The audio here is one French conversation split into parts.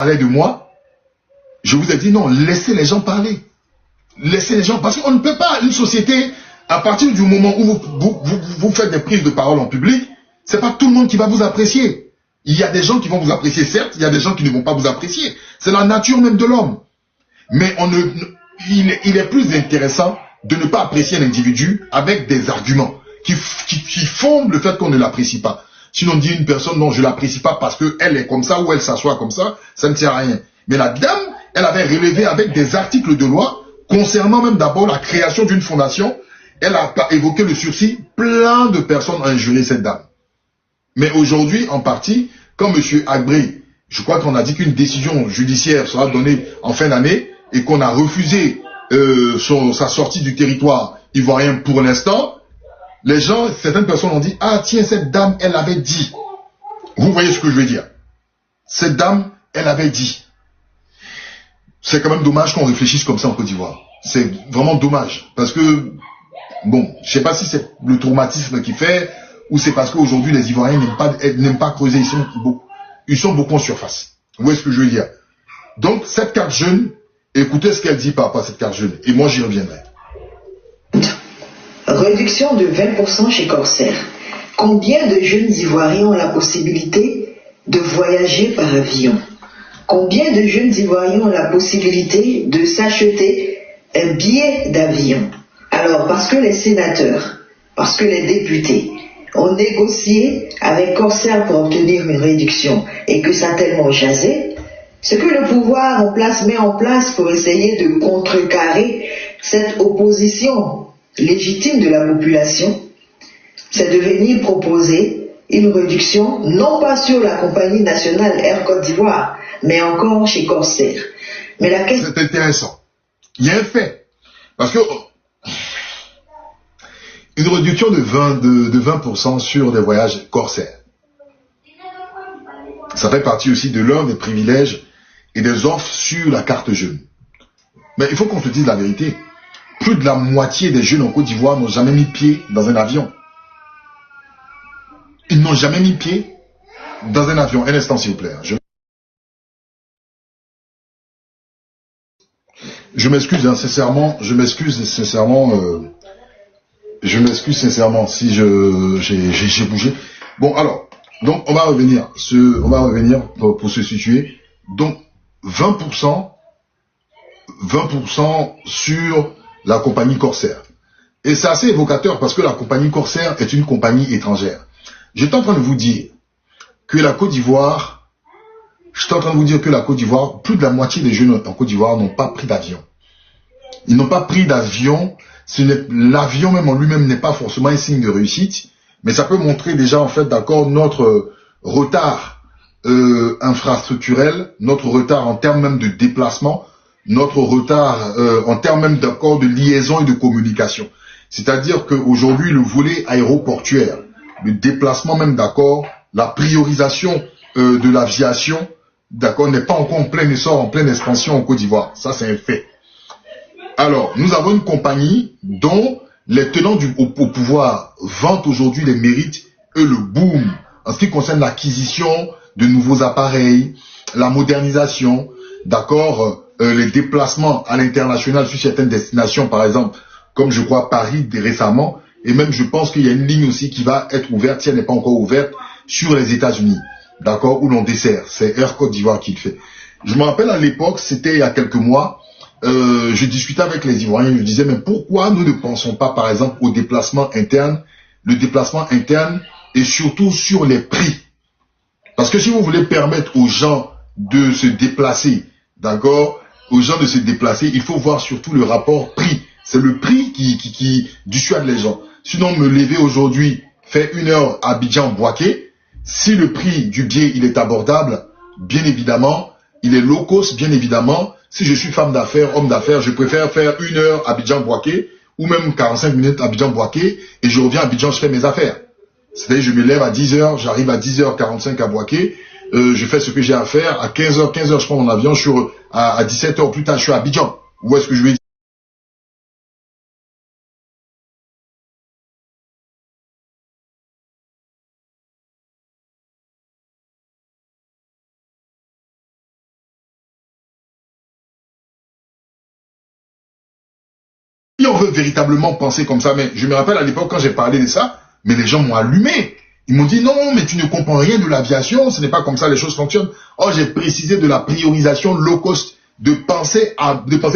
parlait de moi, je vous ai dit non, laissez les gens parler. Laissez les gens, parce qu'on ne peut pas, une société, à partir du moment où vous faites des prises de parole en public, c'est pas tout le monde qui va vous apprécier. Il y a des gens qui vont vous apprécier, certes, il y a des gens qui ne vont pas vous apprécier. C'est la nature même de l'homme. Mais il est plus intéressant de ne pas apprécier un individu avec des arguments qui fondent le fait qu'on ne l'apprécie pas. Sinon, on dit une personne, non, je l'apprécie pas parce qu'elle est comme ça ou elle s'assoit comme ça ne sert à rien. Mais la dame, elle avait relevé avec des articles de loi concernant même d'abord la création d'une fondation. Elle a évoqué le sursis. Plein de personnes ont injurié cette dame. Mais aujourd'hui, en partie, quand M. Agbri, je crois qu'on a dit qu'une décision judiciaire sera donnée en fin d'année et qu'on a refusé sa sortie du territoire ivoirien pour l'instant, les gens, certaines personnes ont dit, ah tiens, cette dame, elle avait dit. Vous voyez ce que je veux dire? Cette dame, elle avait dit. C'est quand même dommage qu'on réfléchisse comme ça en Côte d'Ivoire. C'est vraiment dommage. Parce que, bon, je sais pas si c'est le traumatisme qui fait, ou c'est parce qu'aujourd'hui les Ivoiriens n'aiment pas creuser, ils sont beaucoup en surface. Vous voyez ce que je veux dire? Donc, cette carte jeune, écoutez ce qu'elle dit par rapport à cette carte jeune, et moi j'y reviendrai. Réduction de 20% chez Corsair. Combien de jeunes Ivoiriens ont la possibilité de voyager par avion? Combien de jeunes Ivoiriens ont la possibilité de s'acheter un billet d'avion? Alors, parce que les sénateurs, parce que les députés ont négocié avec Corsair pour obtenir une réduction et que ça a tellement jasé, ce que le pouvoir en place met en place pour essayer de contrecarrer cette opposition légitime de la population, c'est de venir proposer une réduction, non pas sur la compagnie nationale Air Côte d'Ivoire, mais encore chez Corsair. Mais la question... C'est intéressant. Il y a un fait. Parce que une réduction de 20% sur des voyages Corsair, ça fait partie aussi de l'un des privilèges et des offres sur la carte jeune. Mais il faut qu'on se dise la vérité. Plus de la moitié des jeunes en Côte d'Ivoire n'ont jamais mis pied dans un avion. Ils n'ont jamais mis pied dans un avion. Un instant, s'il vous plaît. Je m'excuse sincèrement. Je m'excuse sincèrement si j'ai bougé. Bon, alors, donc on va revenir pour se situer. Donc 20% sur la compagnie Corsair. Et c'est assez évocateur parce que la compagnie Corsair est une compagnie étrangère. J'étais en train de vous dire que la Côte d'Ivoire, plus de la moitié des jeunes en Côte d'Ivoire n'ont pas pris d'avion. Ils n'ont pas pris d'avion. L'avion même en lui-même n'est pas forcément un signe de réussite, mais ça peut montrer déjà en fait d'accord notre retard infrastructurel, notre retard en termes même de déplacement, notre retard en termes même d'accord de liaison et de communication. C'est-à-dire qu'aujourd'hui, le volet aéroportuaire, le déplacement même d'accord, la priorisation de l'aviation, d'accord, n'est pas encore en plein essor, en pleine expansion en Côte d'Ivoire. Ça, c'est un fait. Alors, nous avons une compagnie dont les tenants au pouvoir vantent aujourd'hui les mérites et le boom en ce qui concerne l'acquisition de nouveaux appareils, la modernisation, d'accord, les déplacements à l'international sur certaines destinations, par exemple, comme je crois Paris récemment, et même je pense qu'il y a une ligne aussi qui va être ouverte, si elle n'est pas encore ouverte, sur les États-Unis, d'accord, où l'on dessert. C'est Air Côte d'Ivoire qui le fait. Je me rappelle à l'époque, c'était il y a quelques mois, je discutais avec les Ivoiriens, je disais, mais pourquoi nous ne pensons pas, par exemple, au déplacement interne, le déplacement interne, et surtout sur les prix. Parce que si vous voulez permettre aux gens de se déplacer, d'accord, aux gens de se déplacer, il faut voir surtout le rapport prix. C'est le prix qui dissuade les gens. Sinon, me lever aujourd'hui, faire 1 heure à Abidjan-Bouaké, si le prix du billet, il est abordable, bien évidemment, il est low cost, bien évidemment. Si je suis femme d'affaires, homme d'affaires, je préfère faire 1 heure à Abidjan-Bouaké, ou même 45 minutes à Abidjan-Bouaké, et je reviens à Abidjan, je fais mes affaires. C'est-à-dire, je me lève à 10 h, j'arrive à 10h45 à Bouaké, je fais ce que j'ai à faire, à 15 h, je prends mon avion, à 17 h plus tard, je suis à Abidjan. Où est-ce que je vais dire? Si on veut véritablement penser comme ça, mais je me rappelle à l'époque quand j'ai parlé de ça, mais les gens m'ont allumé. Ils m'ont dit non, mais tu ne comprends rien de l'aviation, ce n'est pas comme ça les choses fonctionnent. Oh, j'ai précisé de la priorisation low cost, de penser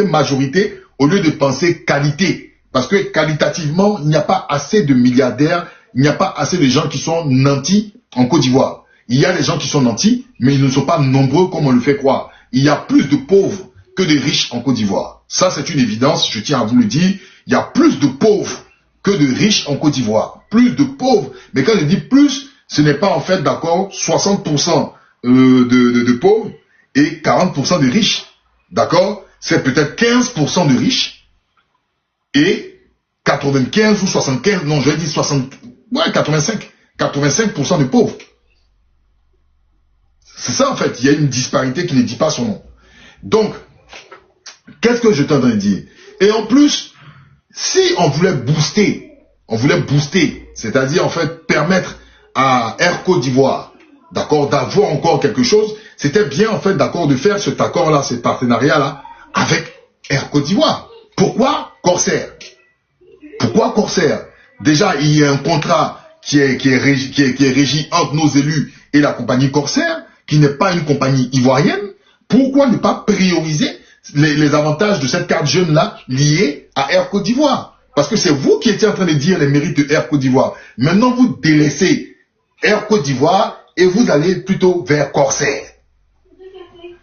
majorité au lieu de penser qualité. Parce que qualitativement, il n'y a pas assez de milliardaires, il n'y a pas assez de gens qui sont nantis en Côte d'Ivoire. Il y a des gens qui sont nantis, mais ils ne sont pas nombreux comme on le fait croire. Il y a plus de pauvres que de riches en Côte d'Ivoire. Ça, c'est une évidence, je tiens à vous le dire. Il y a plus de pauvres que de riches en Côte d'Ivoire. Plus de pauvres. Mais quand je dis plus, ce n'est pas en fait, d'accord, 60% de pauvres et 40% de riches. D'accord? C'est peut-être 15% de riches et 95 ou 75, non, je vais dire 60, ouais, 85% de pauvres. C'est ça en fait, il y a une disparité qui ne dit pas son nom. Donc, qu'est-ce que je t'entends dire? Et en plus, si on voulait booster, c'est-à-dire en fait permettre à Air Côte d'Ivoire, d'accord, d'avoir encore quelque chose, c'était bien en fait d'accord de faire cet accord-là, ce partenariat-là avec Air Côte d'Ivoire. Pourquoi Corsair? Pourquoi Corsair? Déjà, il y a un contrat qui est régi entre nos élus et la compagnie Corsair, qui n'est pas une compagnie ivoirienne. Pourquoi ne pas prioriser les avantages de cette carte jeune-là liée à Air Côte d'Ivoire? Parce que c'est vous qui étiez en train de dire les mérites de Air Côte d'Ivoire. Maintenant, vous délaissez Air Côte d'Ivoire et vous allez plutôt vers Corsair.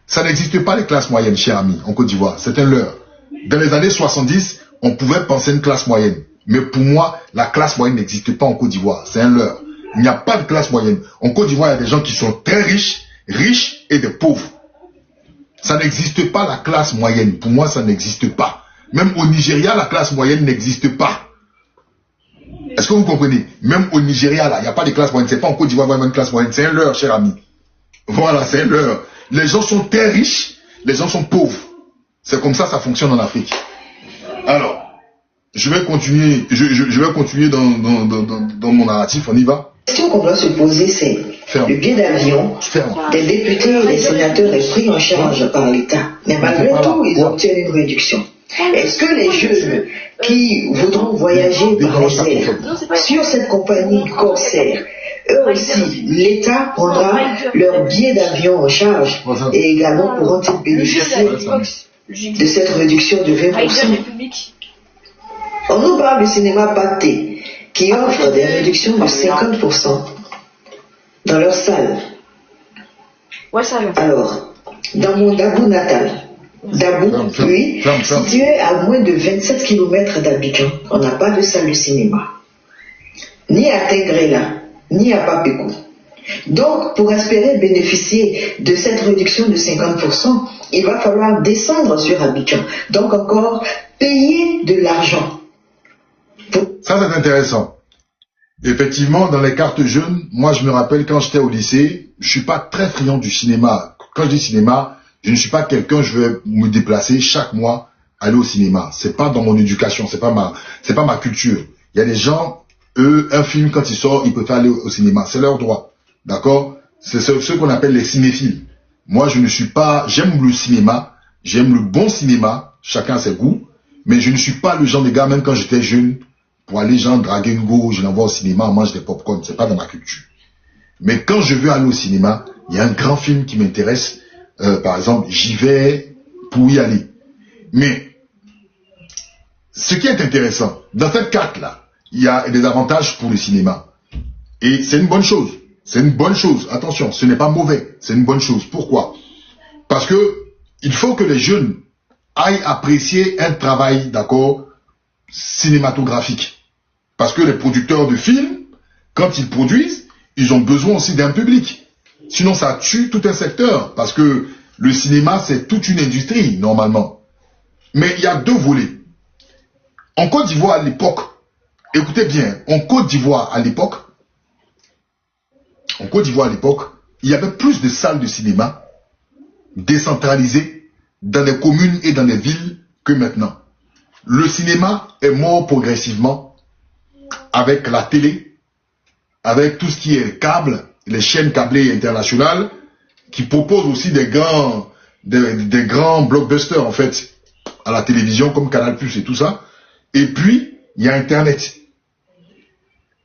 Ça n'existe pas les classes moyennes, chers amis, en Côte d'Ivoire. C'est un leurre. Dans les années 70, on pouvait penser une classe moyenne. Mais pour moi, la classe moyenne n'existe pas en Côte d'Ivoire. C'est un leurre. Il n'y a pas de classe moyenne. En Côte d'Ivoire, il y a des gens qui sont très riches et des pauvres. Ça n'existe pas la classe moyenne. Pour moi, ça n'existe pas. Même au Nigeria, la classe moyenne n'existe pas. Est-ce que vous comprenez? Même au Nigeria, là, il n'y a pas de classe moyenne. C'est pas en Côte d'Ivoire, il y a une classe moyenne. C'est un leurre, cher ami. Voilà, c'est un leurre. Les gens sont très riches, les gens sont pauvres. C'est comme ça fonctionne en Afrique. Alors, je vais continuer, je vais continuer dans mon narratif, on y va. La question qu'on doit se poser, c'est le billet d'avion des députés et des sénateurs est pris en charge par l'État. Mais malgré tout, ils obtiennent une réduction. Est-ce que les jeunes qui voudront voyager par les airs sur cette compagnie Corsair, eux aussi, l'État prendra leur billet d'avion en charge et également pourront-ils bénéficier de cette réduction de 20%? On nous parle du cinéma pacté qui offre des réductions de 50% dans leur salle. Alors, dans mon Dabou natal, Dabou, lui, situé à moins de 27 km d'Abidjan, on n'a pas de salle de cinéma. Ni à Tengrela, ni à Papékou. Donc, pour espérer bénéficier de cette réduction de 50%, il va falloir descendre sur Abidjan. Donc, encore payer de l'argent. Ça, c'est intéressant. Effectivement, dans les cartes jeunes, moi, je me rappelle quand j'étais au lycée, je suis pas très friand du cinéma. Quand je dis cinéma, je ne suis pas quelqu'un, je vais me déplacer chaque mois, aller au cinéma. C'est pas dans mon éducation, c'est pas ma culture. Il y a des gens, eux, un film, quand il sort, ils peuvent aller au cinéma. C'est leur droit. D'accord? C'est ce qu'on appelle les cinéphiles. Moi, je ne suis pas, j'aime le cinéma, j'aime le bon cinéma, chacun a ses goûts, mais je ne suis pas le genre de gars, même quand j'étais jeune, pour aller genre draguer une go, je l'envoie au cinéma, on mange des popcorn, c'est pas dans ma culture. Mais quand je veux aller au cinéma, il y a un grand film qui m'intéresse, par exemple, j'y vais pour y aller. Mais, ce qui est intéressant, dans cette carte-là, il y a des avantages pour le cinéma. Et c'est une bonne chose. C'est une bonne chose. Attention, ce n'est pas mauvais. C'est une bonne chose. Pourquoi? Parce que il faut que les jeunes aillent apprécier un travail, d'accord, cinématographique. Parce que les producteurs de films, quand ils produisent, ils ont besoin aussi d'un public. Sinon, ça tue tout un secteur. Parce que le cinéma, c'est toute une industrie, normalement. Mais il y a deux volets. En Côte d'Ivoire, à l'époque, écoutez bien, en Côte d'Ivoire, à l'époque, il y avait plus de salles de cinéma décentralisées dans les communes et dans les villes que maintenant. Le cinéma est mort progressivement avec la télé, avec tout ce qui est câble, les chaînes câblées internationales, qui proposent aussi des grands blockbusters en fait à la télévision comme Canal+ et tout ça. Et puis, il y a Internet.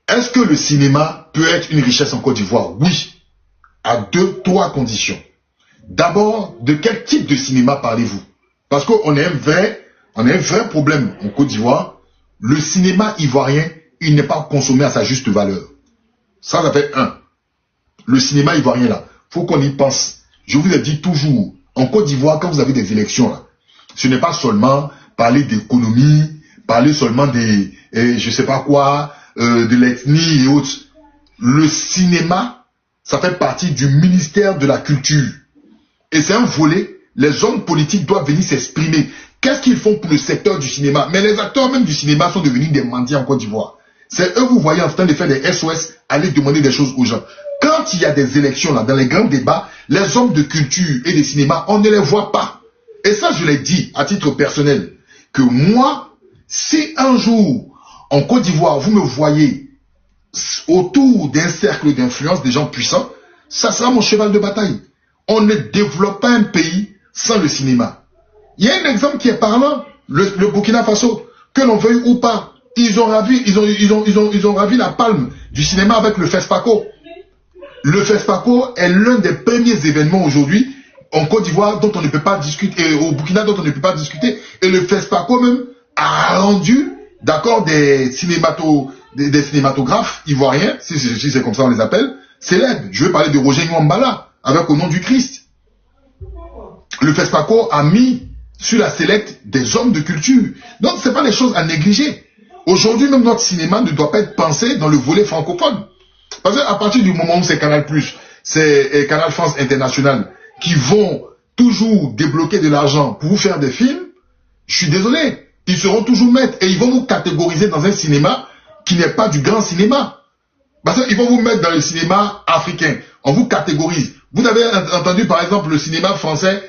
Est-ce que le cinéma peut être une richesse en Côte d'Ivoire? Oui, à 2-3 conditions. D'abord, de quel type de cinéma parlez-vous? Parce qu'on a un vrai problème en Côte d'Ivoire. Le cinéma ivoirien, il n'est pas consommé à sa juste valeur. Ça fait un. Le cinéma ivoirien, là, faut qu'on y pense. Je vous ai dit toujours, en Côte d'Ivoire, quand vous avez des élections, là, ce n'est pas seulement parler d'économie, parler seulement des, je sais pas quoi, de l'ethnie et autres. Le cinéma, ça fait partie du ministère de la Culture. Et c'est un volet, les hommes politiques doivent venir s'exprimer. Qu'est-ce qu'ils font pour le secteur du cinéma? Mais les acteurs même du cinéma sont devenus des mendiants en Côte d'Ivoire. C'est eux, vous voyez, en train de faire des SOS, aller demander des choses aux gens. Quand il y a des élections, là, dans les grands débats, les hommes de culture et de cinéma, on ne les voit pas. Et ça, je l'ai dit à titre personnel, que moi, si un jour, en Côte d'Ivoire, vous me voyez autour d'un cercle d'influence des gens puissants, ça sera mon cheval de bataille. On ne développe pas un pays sans le cinéma. Il y a un exemple qui est parlant, le Burkina Faso, que l'on veuille ou pas. Ils ont ravi la palme du cinéma avec le FESPACO. Le FESPACO est l'un des premiers événements aujourd'hui en Côte d'Ivoire dont on ne peut pas discuter, et au Burkina dont on ne peut pas discuter. Et le FESPACO même a rendu, d'accord, des cinématographes ivoiriens, si c'est comme ça on les appelle, célèbres. Je veux parler de Roger Nwambala, avec Au nom du Christ. Le FESPACO a mis sur la sellette des hommes de culture. Donc, ce n'est pas les choses à négliger. Aujourd'hui, même notre cinéma ne doit pas être pensé dans le volet francophone. Parce qu'à partir du moment où c'est Canal+, c'est Canal France International, qui vont toujours débloquer de l'argent pour vous faire des films, je suis désolé, ils seront toujours maîtres et ils vont vous catégoriser dans un cinéma qui n'est pas du grand cinéma. Parce qu'ils vont vous mettre dans le cinéma africain. On vous catégorise. Vous avez entendu par exemple le cinéma français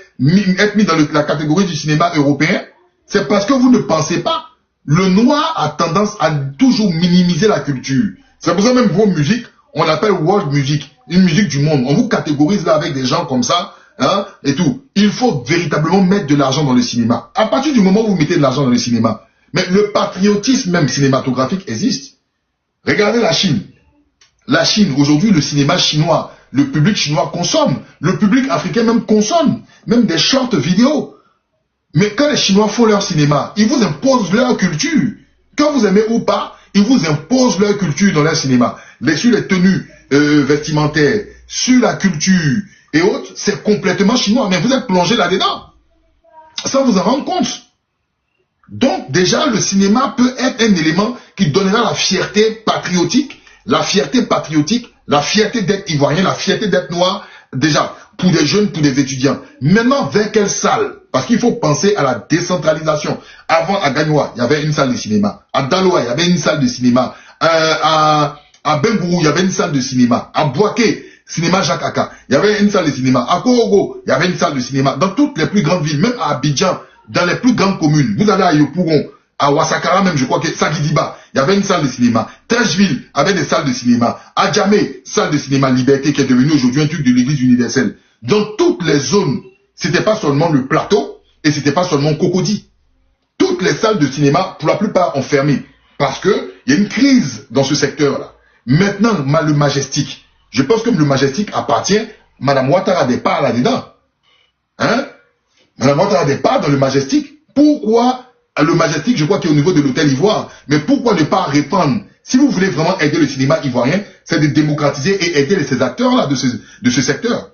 être mis dans la catégorie du cinéma européen. C'est parce que vous ne pensez pas. Le noir a tendance à toujours minimiser la culture. C'est pour ça même vos musiques, on l'appelle world music, une musique du monde. On vous catégorise là avec des gens comme ça, hein, et tout. Il faut véritablement mettre de l'argent dans le cinéma. À partir du moment où vous mettez de l'argent dans le cinéma, mais le patriotisme même cinématographique existe. Regardez la Chine. La Chine, aujourd'hui, le cinéma chinois, le public chinois consomme. Le public africain même consomme. Même des shorts vidéo. Mais quand les Chinois font leur cinéma, ils vous imposent leur culture. Quand vous aimez ou pas, ils vous imposent leur culture dans leur cinéma. Sur les tenues vestimentaires, sur la culture et autres, c'est complètement chinois. Mais vous êtes plongé là-dedans. Sans vous en rendre compte. Donc déjà, le cinéma peut être un élément qui donnera la fierté patriotique, la fierté d'être ivoirien, la fierté d'être noir, déjà, pour des jeunes, pour des étudiants. Maintenant, vers quelle salle? Parce qu'il faut penser à la décentralisation. Avant, à Gagnoa, il y avait une salle de cinéma. À Daloa, il y avait une salle de cinéma. À Bengourou, il y avait une salle de cinéma. À Boaké, cinéma Jacques Aka, il y avait une salle de cinéma. À Korogo, il y avait une salle de cinéma. Dans toutes les plus grandes villes, même à Abidjan, dans les plus grandes communes, vous allez à Yopougon, à Ouassakara même, je crois que Sagidiba, il y avait une salle de cinéma. Trècheville avait des salles de cinéma. À Djamé, salle de cinéma Liberté qui est devenue aujourd'hui un truc de l'église universelle. Dans toutes les zones, c'était pas seulement le plateau et c'était pas seulement Cocody. Toutes les salles de cinéma, pour la plupart, ont fermé. Parce que il y a une crise dans ce secteur-là. Maintenant, le Majestic. Je pense que le Majestic appartient, Madame Ouattara des parts là-dedans. Hein? Madame Ouattara des parts dans le Majestic. Pourquoi le Majestic, je crois qu'il est au niveau de l'hôtel Ivoire. Mais pourquoi ne pas répandre? Si vous voulez vraiment aider le cinéma ivoirien, c'est de démocratiser et aider ces acteurs-là de ce secteur.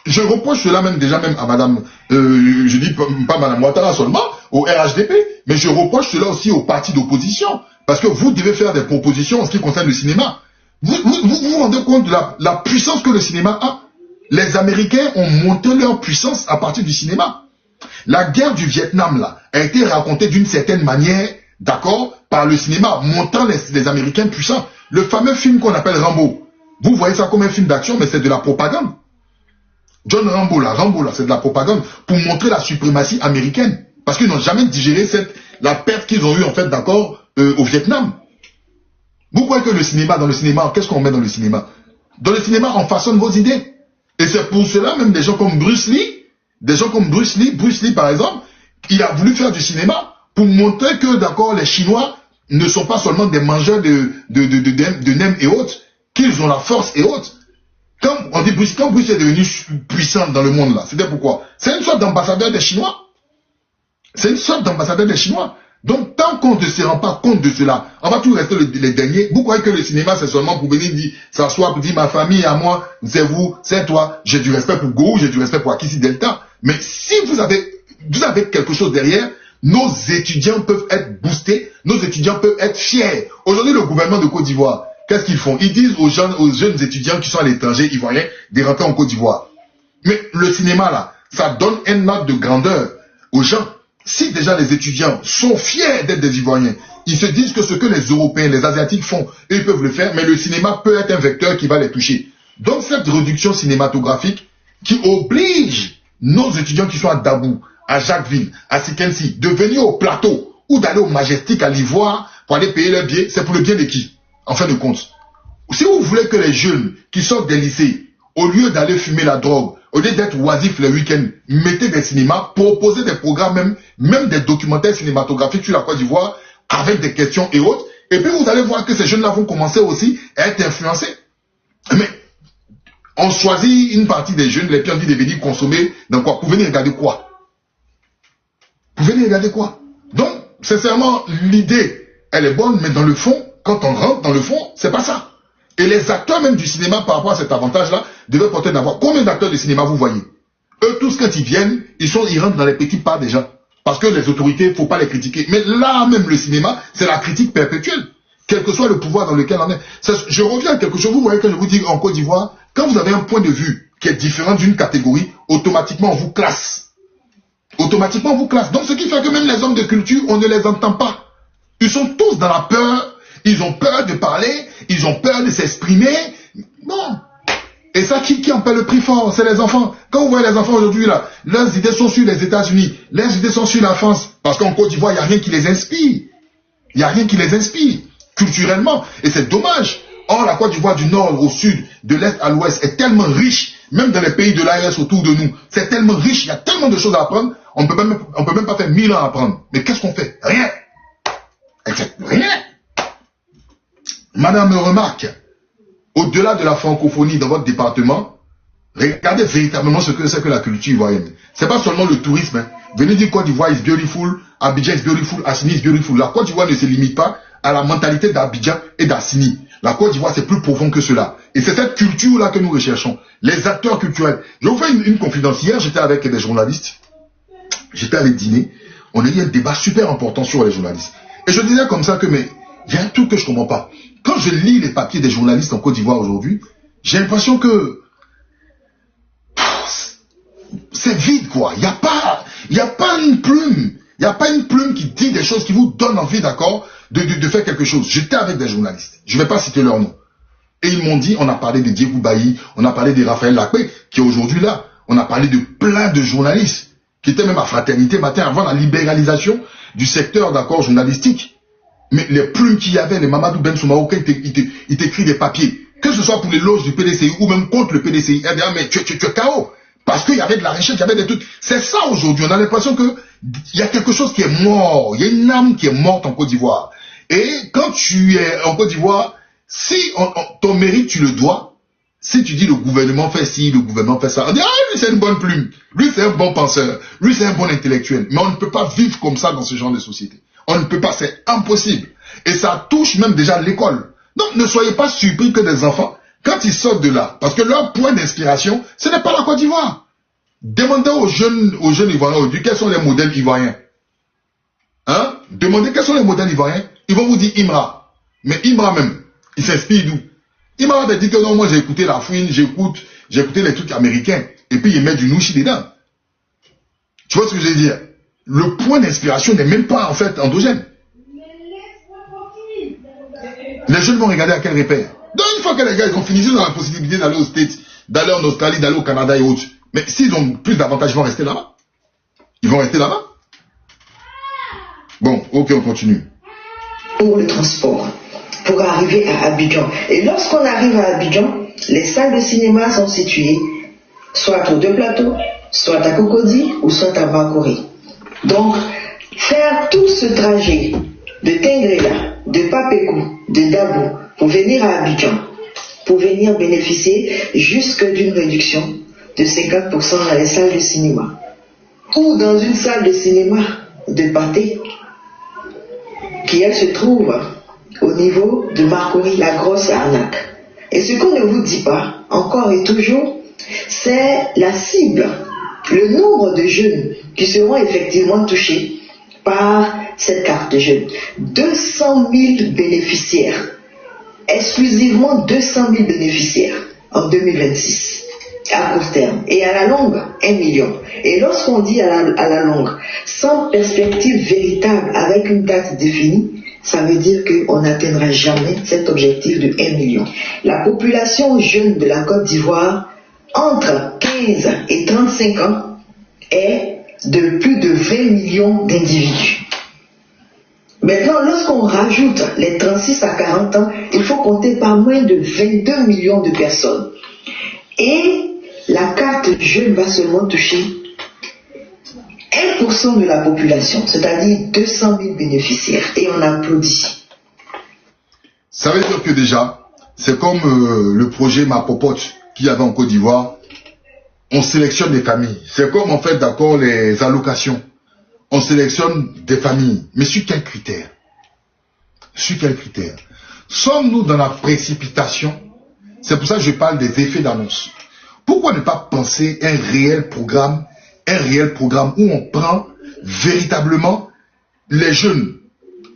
Je reproche cela même déjà même à Madame, je dis pas Madame Ouattara seulement, au RHDP, mais je reproche cela aussi aux partis d'opposition. Parce que vous devez faire des propositions en ce qui concerne le cinéma. Vous vous rendez compte de la puissance que le cinéma a? Les Américains ont monté leur puissance à partir du cinéma. La guerre du Vietnam, là, a été racontée d'une certaine manière, d'accord, par le cinéma, montant les Américains puissants. Le fameux film qu'on appelle Rambo. Vous voyez ça comme un film d'action, mais c'est de la propagande. John Rambo, là, c'est de la propagande pour montrer la suprématie américaine. Parce qu'ils n'ont jamais digéré la perte qu'ils ont eue, en fait, d'accord, au Vietnam. Vous croyez que le cinéma, dans le cinéma, qu'est-ce qu'on met dans le cinéma? Dans le cinéma, on façonne vos idées. Et c'est pour cela, même des gens comme Bruce Lee, par exemple, il a voulu faire du cinéma pour montrer que, d'accord, les Chinois ne sont pas seulement des mangeurs de nems et autres, qu'ils ont la force et autres. Quand on dit quand Bruce est devenu puissant dans le monde là, c'était pourquoi? C'est une sorte d'ambassadeur des Chinois. C'est une sorte d'ambassadeur des Chinois. Donc, tant qu'on ne se rend pas compte de cela, on va toujours rester les derniers. Vous croyez que le cinéma, c'est seulement pour venir dire, s'asseoir, pour dire ma famille à moi, c'est vous, c'est toi, j'ai du respect pour Go, j'ai du respect pour Akissi Delta. Mais si vous avez quelque chose derrière, nos étudiants peuvent être boostés, nos étudiants peuvent être fiers. Aujourd'hui, le gouvernement de Côte d'Ivoire, qu'est-ce qu'ils font? Ils disent aux jeunes étudiants qui sont à l'étranger ivoiriens de rentrer en Côte d'Ivoire. Mais le cinéma, là, ça donne un note de grandeur aux gens. Si déjà les étudiants sont fiers d'être des Ivoiriens, ils se disent que ce que les Européens, les Asiatiques font, ils peuvent le faire, mais le cinéma peut être un vecteur qui va les toucher. Donc cette réduction cinématographique qui oblige nos étudiants qui sont à Dabou, à Jacquesville, à Sikensi, de venir au plateau ou d'aller au Majestic à l'Ivoire pour aller payer leur billet, c'est pour le bien de qui? En fin de compte. Si vous voulez que les jeunes qui sortent des lycées, au lieu d'aller fumer la drogue, au lieu d'être oisifs le week-end, mettez des cinémas, proposez des programmes, même des documentaires cinématographiques sur la Côte d'Ivoire, avec des questions et autres. Et puis vous allez voir que ces jeunes-là vont commencer aussi à être influencés. Mais on choisit une partie des jeunes, les plus envie de venir consommer dans quoi? Pour venir regarder quoi? Pour venir regarder quoi? Donc, sincèrement, l'idée, elle est bonne, mais dans le fond, quand on rentre dans le fond, c'est pas ça. Et les acteurs même du cinéma, par rapport à cet avantage-là, devaient porter d'avoir. Combien d'acteurs de cinéma vous voyez? Eux tous, quand ils viennent, ils rentrent dans les petits pas déjà. Parce que les autorités, il ne faut pas les critiquer. Mais là, même le cinéma, c'est la critique perpétuelle. Quel que soit le pouvoir dans lequel on est. Je reviens à quelque chose. Vous voyez, quand je vous dis en Côte d'Ivoire, quand vous avez un point de vue qui est différent d'une catégorie, automatiquement, on vous classe. Automatiquement, on vous classe. Donc, ce qui fait que même les hommes de culture, on ne les entend pas. Ils sont tous dans la peur. Ils ont peur de parler, ils ont peur de s'exprimer. Non. Et ça, qui en paie le prix fort? C'est les enfants. Quand vous voyez les enfants aujourd'hui, là, leurs idées sont sur les États-Unis, leurs idées sont sur la France. Parce qu'en Côte d'Ivoire, il n'y a rien qui les inspire. Il n'y a rien qui les inspire, culturellement. Et c'est dommage. Or, la Côte d'Ivoire du nord au sud, de l'est à l'ouest, est tellement riche, même dans les pays de l'AES autour de nous. C'est tellement riche, il y a tellement de choses à apprendre. On ne peut même pas faire 1000 ans à apprendre. Mais qu'est-ce qu'on fait? Rien. Rien. Madame remarque, au-delà de la francophonie dans votre département, regardez véritablement ce que c'est que la culture ivoirienne. C'est pas seulement le tourisme. Hein. Venez dire Côte d'Ivoire is beautiful, Abidjan is beautiful, Assini is beautiful. La Côte d'Ivoire ne se limite pas à la mentalité d'Abidjan et d'Assini. La Côte d'Ivoire, c'est plus profond que cela. Et c'est cette culture-là que nous recherchons. Les acteurs culturels. Je vous fais une confidence. Hier, j'étais avec des journalistes. J'étais allé dîner. On a eu un débat super important sur les journalistes. Et je disais comme ça que, mais, il y a un truc que je ne comprends pas. Quand je lis les papiers des journalistes en Côte d'Ivoire aujourd'hui, j'ai l'impression que c'est vide, quoi. Il n'y a pas une plume. Il n'y a pas une plume qui dit des choses qui vous donnent envie, d'accord, de faire quelque chose. J'étais avec des journalistes. Je ne vais pas citer leur nom. Et ils m'ont dit, on a parlé de Diego Bailly, on a parlé de Raphaël Lacpé, qui est aujourd'hui là. On a parlé de plein de journalistes, qui étaient même à Fraternité Matin avant la libéralisation du secteur, d'accord, journalistique. Mais les plumes qu'il y avait, les Mamadou Ben Soumaoro, quand il t'écrit des papiers, que ce soit pour les loges du PDCI ou même contre le PDCI, elle dit, ah, mais tu es KO. Parce qu'il y avait de la recherche, il y avait des trucs. C'est ça aujourd'hui. On a l'impression qu'il y a quelque chose qui est mort. Il y a une âme qui est morte en Côte d'Ivoire. Et quand tu es en Côte d'Ivoire, si ton mérite, tu le dois, si tu dis le gouvernement fait ci, le gouvernement fait ça, on dit, ah, lui c'est une bonne plume. Lui c'est un bon penseur. Lui c'est un bon intellectuel. Mais on ne peut pas vivre comme ça dans ce genre de société. On ne peut pas, c'est impossible. Et ça touche même déjà l'école. Donc ne soyez pas surpris que des enfants, quand ils sortent de là, parce que leur point d'inspiration, ce n'est pas la Côte d'Ivoire. Demandez aux jeunes Ivoiriens aujourd'hui quels sont les modèles ivoiriens. Hein? Demandez quels sont les modèles ivoiriens. Ils vont vous dire Imra. Mais Imra même, il s'inspire d'où? Imra va te dire que non, moi j'ai écouté La Fouine, j'ai écouté les trucs américains. Et puis il met du nouchi dedans. Tu vois ce que je veux dire? Le point d'inspiration n'est même pas en fait endogène. Les jeunes vont regarder à quel repère. Donc une fois que les gars ils ont fini, ils ont la possibilité d'aller aux States, d'aller en Australie, d'aller au Canada et autres. Mais s'ils ont plus d'avantages, ils vont rester là-bas. Ils vont rester là-bas. Bon, ok, on continue. Pour le transport, pour arriver à Abidjan. Et lorsqu'on arrive à Abidjan, les salles de cinéma sont situées soit aux deux plateaux, soit à Cocody ou soit à Bakori. Donc, Faire tout ce trajet de Tengrela, de Papécou, de Dabou, pour venir à Abidjan, pour venir bénéficier jusque d'une réduction de 50% dans les salles de cinéma, ou dans une salle de cinéma de Pathé, qui elle se trouve au niveau de Marcory, la grosse arnaque. Et ce qu'on ne vous dit pas, encore et toujours, c'est la cible, le nombre de jeunes qui seront effectivement touchés par cette carte jeune. 200 000 bénéficiaires, exclusivement 200 000 bénéficiaires en 2026, à court terme. Et à la longue, 1 million. Et lorsqu'on dit à la longue, sans perspective véritable, avec une date définie, ça veut dire qu'on n'atteindra jamais cet objectif de 1 million. La population jeune de la Côte d'Ivoire, entre 15 et 35 ans, est de plus de 20 millions d'individus. Maintenant, lorsqu'on rajoute les 36 à 40 ans, il faut compter par moins de 22 millions de personnes. Et la carte jeune va seulement toucher 1% de la population, c'est-à-dire 200 000 bénéficiaires. Et on applaudit. Ça veut dire que déjà, c'est comme le projet Ma Popote qu'il y avait en Côte d'Ivoire. On sélectionne des familles. C'est comme en fait, d'accord, les allocations. On sélectionne des familles. Mais sur quels critères? Sur quels critères? Sommes-nous dans la précipitation? C'est pour ça que je parle des effets d'annonce. Pourquoi ne pas penser un réel programme où on prend véritablement les jeunes.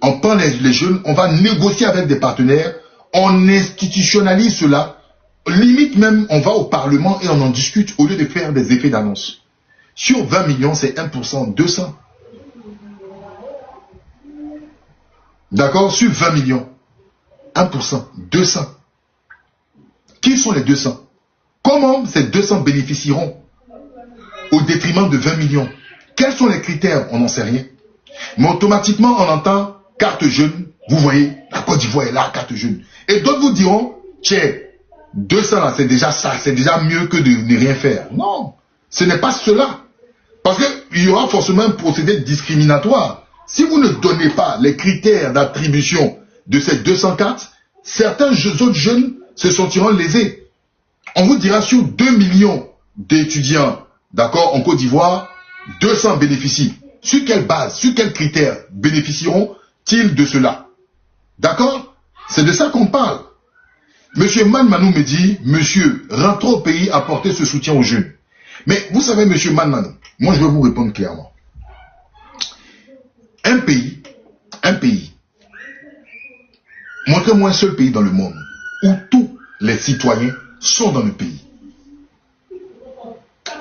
On prend les jeunes, on va négocier avec des partenaires, on institutionnalise cela. Limite même, on va au Parlement et on en discute au lieu de faire des effets d'annonce. Sur 20 millions, c'est 1%, 200. D'accord? Sur 20 millions, 1%, 200. Qui sont les 200? Comment ces 200 bénéficieront au détriment de 20 millions? Quels sont les critères? On n'en sait rien. Mais automatiquement, on entend carte jeune. Vous voyez, la Côte d'Ivoire est là, carte jeune. Et d'autres vous diront, tiens, 200 là, c'est déjà ça, c'est déjà mieux que de ne rien faire. Non, ce n'est pas cela. Parce qu'il y aura forcément un procédé discriminatoire. Si vous ne donnez pas les critères d'attribution de ces 200 cartes, certains autres jeunes se sentiront lésés. On vous dira sur 2 millions d'étudiants, d'accord, en Côte d'Ivoire, 200 bénéficient. Sur quelle base, sur quels critères bénéficieront-ils de cela? D'accord? C'est de ça qu'on parle. Monsieur Manmanou me dit, monsieur, rentrez au pays, apportez ce soutien aux jeunes. Mais vous savez, monsieur Manmanou, moi je vais vous répondre clairement. Un pays, montrez-moi un seul pays dans le monde où tous les citoyens sont dans le pays.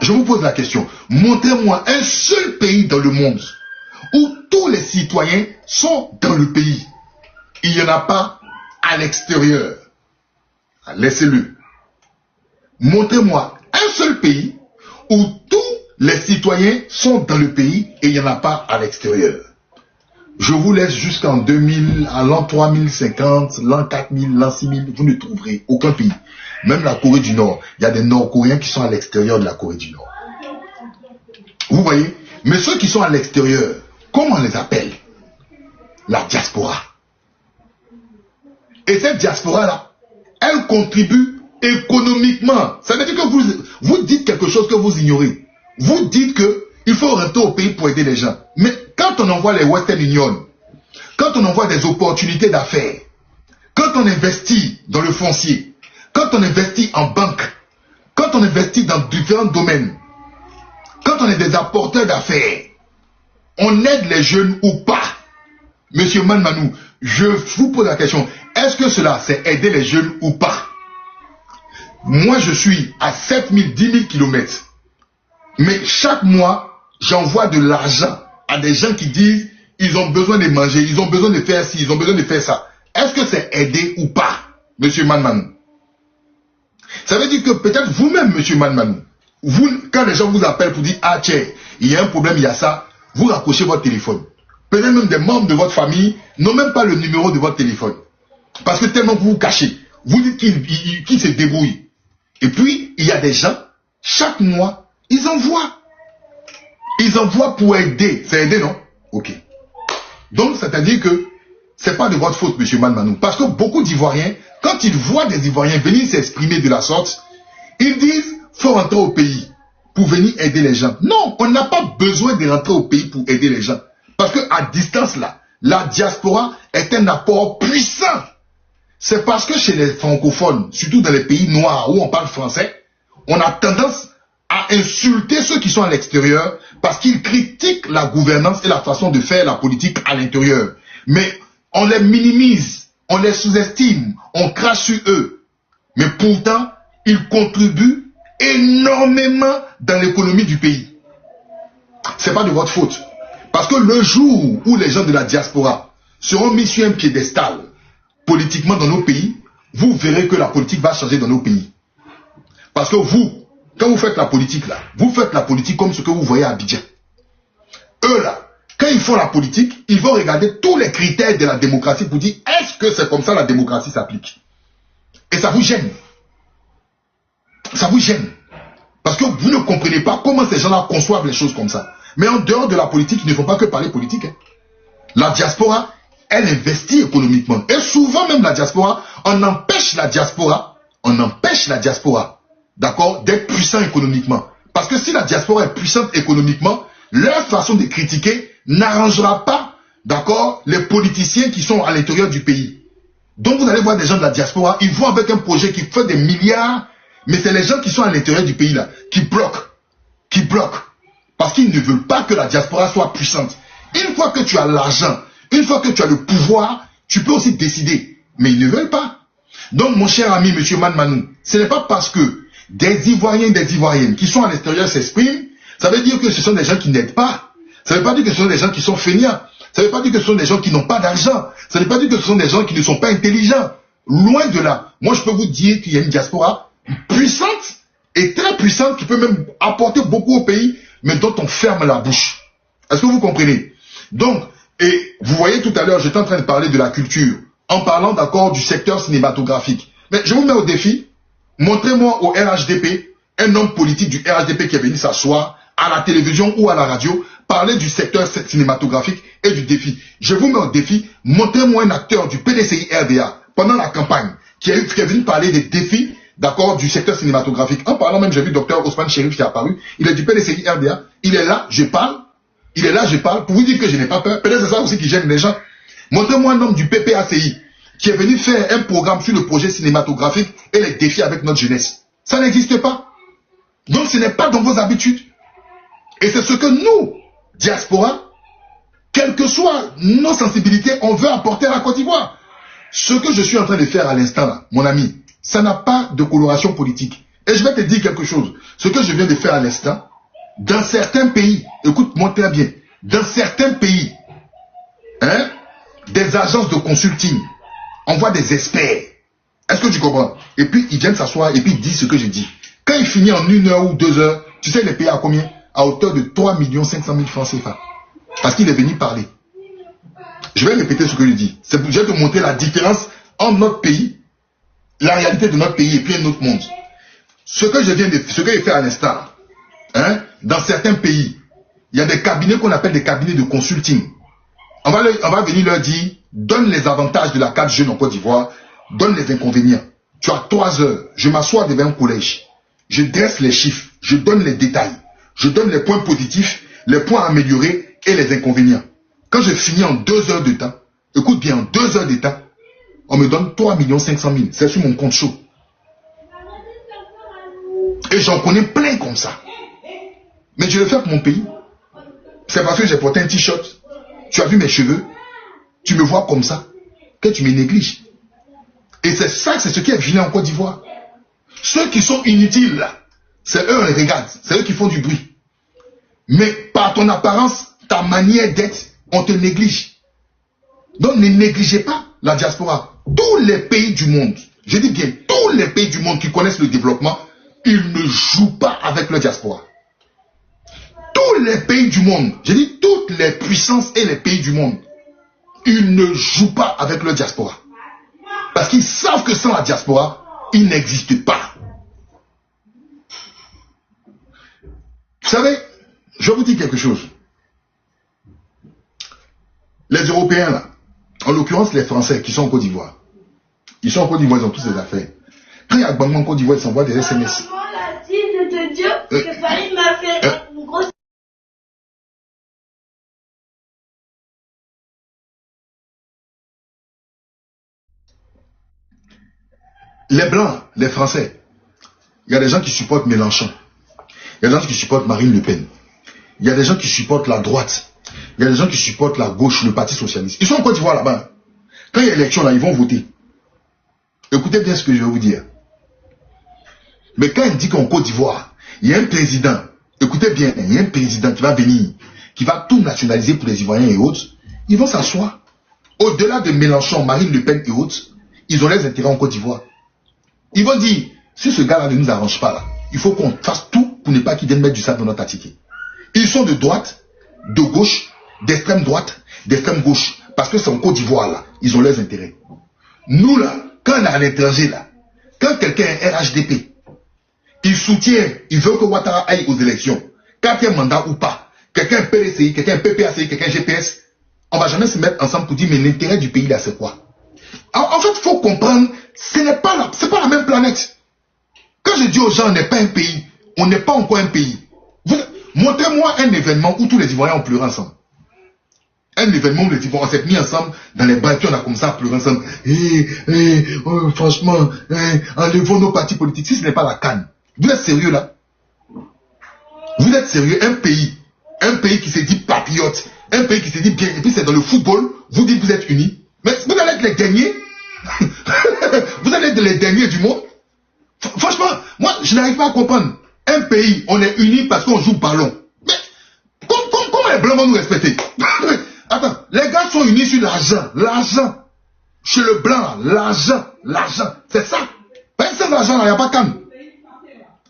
Je vous pose la question, montrez-moi un seul pays dans le monde où tous les citoyens sont dans le pays. Il n'y en a pas à l'extérieur. Laissez-le. Montrez-moi un seul pays où tous les citoyens sont dans le pays et il n'y en a pas à l'extérieur. Je vous laisse jusqu'en 2000, à l'an 3050, l'an 4000, l'an 6000, vous ne trouverez aucun pays. Même la Corée du Nord, il y a des Nord-Coréens qui sont à l'extérieur de la Corée du Nord. Vous voyez? Mais ceux qui sont à l'extérieur, comment on les appelle? La diaspora. Et cette diaspora-là, elle contribue économiquement. Ça veut dire que vous dites quelque chose que vous ignorez. Vous dites qu'il faut rentrer au pays pour aider les gens. Mais quand on envoie les Western Union, quand on envoie des opportunités d'affaires, quand on investit dans le foncier, quand on investit en banque, quand on investit dans différents domaines, quand on est des apporteurs d'affaires, on aide les jeunes ou pas? Monsieur Manmanou, je vous pose la question, est-ce que cela c'est aider les jeunes ou pas? Moi je suis à 7000, 10 000 kilomètres, mais chaque mois j'envoie de l'argent à des gens qui disent ils ont besoin de manger, ils ont besoin de faire ci, ils ont besoin de faire ça. Est-ce que c'est aider ou pas, monsieur Manmanou? Ça veut dire que peut-être vous-même, monsieur Manmanou, vous, quand les gens vous appellent pour dire ah tiens, il y a un problème, il y a ça, vous raccrochez votre téléphone. Peut-être même des membres de votre famille n'ont même pas le numéro de votre téléphone. Parce que tellement vous vous cachez. Vous dites qu'ils se débrouillent. Et puis, il y a des gens, chaque mois, ils envoient. Ils envoient pour aider. C'est aider, non? Ok. Donc, c'est-à-dire que c'est pas de votre faute, monsieur Manmanou. Parce que beaucoup d'Ivoiriens, quand ils voient des Ivoiriens venir s'exprimer de la sorte, ils disent, faut rentrer au pays pour venir aider les gens. Non, on n'a pas besoin de rentrer au pays pour aider les gens. Parce qu'à distance là, la diaspora est un apport puissant. C'est parce que chez les francophones, surtout dans les pays noirs où on parle français, on a tendance à insulter ceux qui sont à l'extérieur parce qu'ils critiquent la gouvernance et la façon de faire la politique à l'intérieur. Mais on les minimise, on les sous-estime, on crache sur eux. Mais pourtant, ils contribuent énormément dans l'économie du pays. C'est pas de votre faute. Parce que le jour où les gens de la diaspora seront mis sur un piédestal politiquement dans nos pays, vous verrez que la politique va changer dans nos pays. Parce que vous, quand vous faites la politique là, vous faites la politique comme ce que vous voyez à Abidjan. Eux là, quand ils font la politique, ils vont regarder tous les critères de la démocratie pour dire est-ce que c'est comme ça la démocratie s'applique. Et ça vous gêne. Ça vous gêne. Parce que vous ne comprenez pas comment ces gens-là conçoivent les choses comme ça. Mais en dehors de la politique, ils ne font pas que parler politique. Hein. La diaspora, elle investit économiquement. Et souvent même la diaspora, on empêche la diaspora, d'accord, d'être puissant économiquement. Parce que si la diaspora est puissante économiquement, leur façon de critiquer n'arrangera pas, d'accord, les politiciens qui sont à l'intérieur du pays. Donc vous allez voir des gens de la diaspora, ils vont avec un projet qui fait des milliards, mais c'est les gens qui sont à l'intérieur du pays là, qui bloquent. Parce qu'ils ne veulent pas que la diaspora soit puissante. Une fois que tu as l'argent, une fois que tu as le pouvoir, tu peux aussi décider. Mais ils ne veulent pas. Donc mon cher ami, monsieur Manmanou, ce n'est pas parce que des Ivoiriens et des Ivoiriennes qui sont à l'extérieur s'expriment, ça veut dire que ce sont des gens qui n'aident pas. Ça ne veut pas dire que ce sont des gens qui sont feignants. Ça ne veut pas dire que ce sont des gens qui n'ont pas d'argent. Ça ne veut pas dire que ce sont des gens qui ne sont pas intelligents. Loin de là. Moi, je peux vous dire qu'il y a une diaspora puissante et très puissante qui peut même apporter beaucoup au pays, mais dont on ferme la bouche. Est-ce que vous comprenez? Donc, et vous voyez tout à l'heure, j'étais en train de parler de la culture, en parlant d'accord du secteur cinématographique. Mais je vous mets au défi, montrez-moi au RHDP, un homme politique du RHDP qui est venu s'asseoir à la télévision ou à la radio, parler du secteur cinématographique et du défi. Je vous mets au défi, montrez-moi un acteur du PDCI RDA pendant la campagne qui est venu parler des défis, d'accord, du secteur cinématographique. En parlant même, j'ai vu Dr Ousmane Chérif qui est apparu, il est du PDCI RDA, il est là, je parle, pour vous dire que je n'ai pas peur. Peut-être c'est ça aussi qui gêne les gens. Montrez-moi un homme du PPACI qui est venu faire un programme sur le projet cinématographique et les défis avec notre jeunesse. Ça n'existe pas. Donc ce n'est pas dans vos habitudes. Et c'est ce que nous, diaspora, quelles que soient nos sensibilités, on veut apporter à la Côte d'Ivoire. Ce que je suis en train de faire à l'instant là, mon ami, ça n'a pas de coloration politique. Et je vais te dire quelque chose. Ce que je viens de faire à l'instant, dans certains pays, écoute-moi très bien, dans certains pays, hein, des agences de consulting envoient des experts. Est-ce que tu comprends? Et puis ils viennent s'asseoir et puis ils disent ce que je dis. Quand il finit en 1 heure ou 2 heures, tu sais les pays à combien? À hauteur de 3 500 000 francs CFA. Parce qu'il est venu parler. Je vais répéter ce que je dis. Je vais te montrer la différence entre notre pays, la réalité de notre pays et puis un autre monde. Ce que j'ai fait à l'instant, hein, dans certains pays, il y a des cabinets qu'on appelle des cabinets de consulting. On va venir leur dire, donne les avantages de la carte jeune en Côte d'Ivoire, donne les inconvénients. Tu as 3 heures, je m'assois devant un collège, je dresse les chiffres, je donne les détails, je donne les points positifs, les points améliorés et les inconvénients. Quand je finis en 2 heures de temps, écoute bien, en 2 heures de temps, on me donne 3 500 000. C'est sur mon compte chaud. Et j'en connais plein comme ça. Mais je le fais pour mon pays. C'est parce que j'ai porté un t-shirt. Tu as vu mes cheveux. Tu me vois comme ça. Que tu me négliges. Et c'est ça, c'est ce qui est vilain en Côte d'Ivoire. Ceux qui sont inutiles là, c'est eux, on les regarde. C'est eux qui font du bruit. Mais par ton apparence, ta manière d'être, on te néglige. Donc ne négligez pas la diaspora. Tous les pays du monde, je dis bien, tous les pays du monde qui connaissent le développement, ils ne jouent pas avec la diaspora. Tous les pays du monde, je dis toutes les puissances et les pays du monde, ils ne jouent pas avec la diaspora. Parce qu'ils savent que sans la diaspora, ils n'existent pas. Vous savez, je vais vous dire quelque chose. Les Européens, là, en l'occurrence les Français qui sont en Côte d'Ivoire, ils sont en Côte d'Ivoire, ils ont tous des affaires. Quand il y a Gbagbo en Côte d'Ivoire, ils s'envoient des SMS. Maman l'a dit, je te dis que Farid m'a fait une grosse... Les Blancs, les Français, il y a des gens qui supportent Mélenchon. Il y a des gens qui supportent Marine Le Pen. Il y a des gens qui supportent la droite. Il y a des gens qui supportent la gauche, le Parti Socialiste. Ils sont en Côte d'Ivoire là-bas. Quand il y a élection là, ils vont voter. Écoutez bien ce que je vais vous dire. Mais quand il dit qu'en Côte d'Ivoire, il y a un président, écoutez bien, il y a un président qui va venir, qui va tout nationaliser pour les Ivoiriens et autres, ils vont s'asseoir. Au-delà de Mélenchon, Marine Le Pen et autres, ils ont les intérêts en Côte d'Ivoire. Ils vont dire, si ce gars-là ne nous arrange pas là, il faut qu'on fasse tout pour ne pas qu'il vienne mettre du sable dans notre ticket. Ils sont de droite, de gauche, d'extrême droite, d'extrême gauche. Parce que c'est en Côte d'Ivoire là, ils ont leurs intérêts. Nous là, quand on est à l'étranger là, quand quelqu'un est RHDP, il soutient, il veut que Ouattara aille aux élections, quatrième mandat ou pas, quelqu'un PDCI, quelqu'un PPACI, quelqu'un GPS, on ne va jamais se mettre ensemble pour dire mais l'intérêt du pays là c'est quoi? En fait, il faut comprendre, ce n'est pas la même planète. Quand je dis aux gens on n'est pas un pays, on n'est pas encore un pays. Montrez-moi un événement où tous les Ivoiriens ont pleuré ensemble. Un événement où les Ivoiriens s'est mis ensemble dans les bras et puis on a commencé à pleurer ensemble. Franchement, enlevons nos partis politiques. Si ce n'est pas la CAN. Vous êtes sérieux là? Vous êtes sérieux? Un pays qui se dit patriote, un pays qui se dit bien, et puis c'est dans le football, vous dites que vous êtes unis. Mais vous allez être les derniers. Vous allez être les derniers du monde. Franchement, moi je n'arrive pas à comprendre. Un pays, on est unis parce qu'on joue ballon. Mais comment les Blancs vont nous respecter? Attends, les gars sont unis sur l'argent. L'argent. Chez le Blanc, l'argent. C'est ça. Mais sans argent, il n'y a pas canne.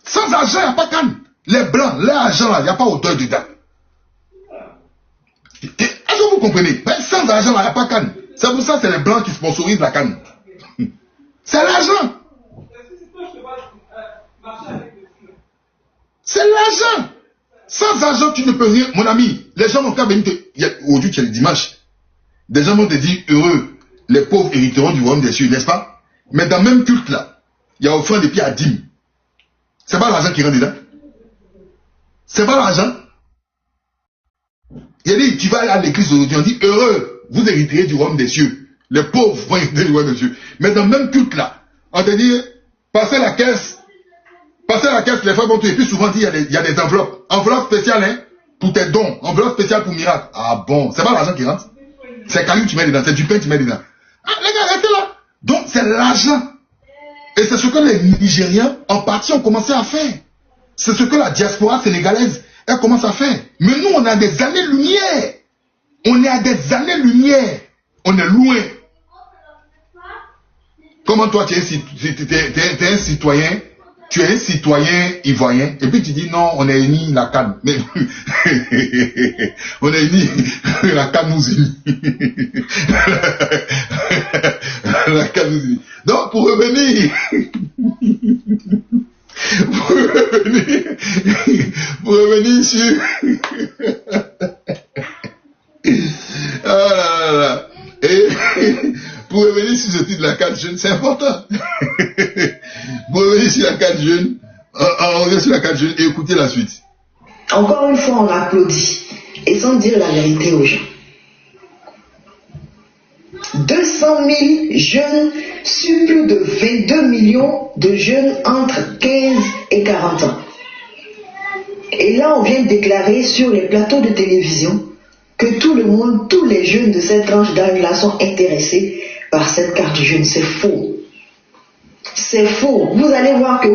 Sans argent, il n'y a pas canne. Les Blancs, l'argent, il n'y a pas odeur dedans. Est-ce que vous comprenez? Mais sans argent, il n'y a pas canne. C'est pour ça que c'est les Blancs qui sponsorisent la canne. C'est l'argent. C'est l'argent. Sans argent, tu ne peux rien. Mon ami, les gens n'ont qu'à venir aujourd'hui, tu es le dimanche. Des gens vont te dire heureux. Les pauvres hériteront du royaume des cieux, n'est-ce pas? Mais dans le même culte là, il y a offrande et puis à dîme. C'est pas l'argent qui rentre dedans. C'est pas l'argent. Il a dit, tu vas aller à l'église aujourd'hui, on dit heureux, vous hériterez du royaume des cieux. Les pauvres vont hériter du royaume des cieux. Mais dans le même culte là, on te dit, passez la caisse, les frères vont tout, et puis souvent il y a des enveloppes. Enveloppe spéciale, hein, pour tes dons. Enveloppe spéciale pour miracle. Ah bon, c'est pas l'argent qui rentre. C'est caillou tu mets dedans, c'est du pain tu mets dedans. Ah les gars, restez là. Donc c'est l'argent. Et c'est ce que les Nigériens, en partie, ont commencé à faire. C'est ce que la diaspora sénégalaise, elle commence à faire. Mais nous, on est à des années-lumière. On est à des années-lumière. On est loin. Comment toi, tu es un citoyen? Tu es un citoyen ivoirien, et puis tu dis non, on est unis, la CAN. Mais on est unis, la CAN nous unit. La CAN nous unit. Donc, pour revenir sur... Ah là là. Et pour revenir sur ce titre de la CAN jeune, c'est important. Pour revenir sur la CAN jeune, on revient sur la CAN jeune et écoutez la suite. Encore une fois, on applaudit et sans dire la vérité aux gens. 200 000 jeunes sur plus de 22 millions de jeunes entre 15 et 40 ans. Et là, on vient de déclarer sur les plateaux de télévision que tout le monde, tous les jeunes de cette tranche d'âge-là sont intéressés par cette carte jeune. C'est faux. C'est faux. Vous allez voir que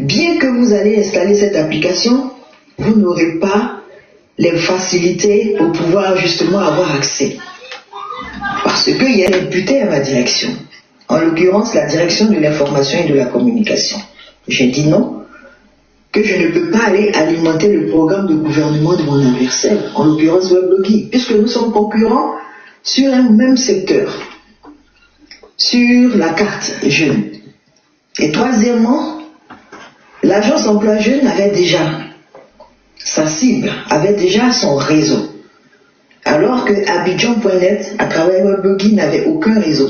bien que vous allez installer cette application, vous n'aurez pas les facilités pour pouvoir justement avoir accès. Parce qu'il y a imputé à ma direction. En l'occurrence, la direction de l'information et de la communication. J'ai dit non, que je ne peux pas aller alimenter le programme de gouvernement de mon adversaire, en l'occurrence Weblogi, puisque nous sommes concurrents sur un même secteur, sur la carte jeune. Et troisièmement, l'agence emploi jeune avait déjà sa cible, avait déjà son réseau. Alors que Abidjan.net, à travers Weblogi, n'avait aucun réseau.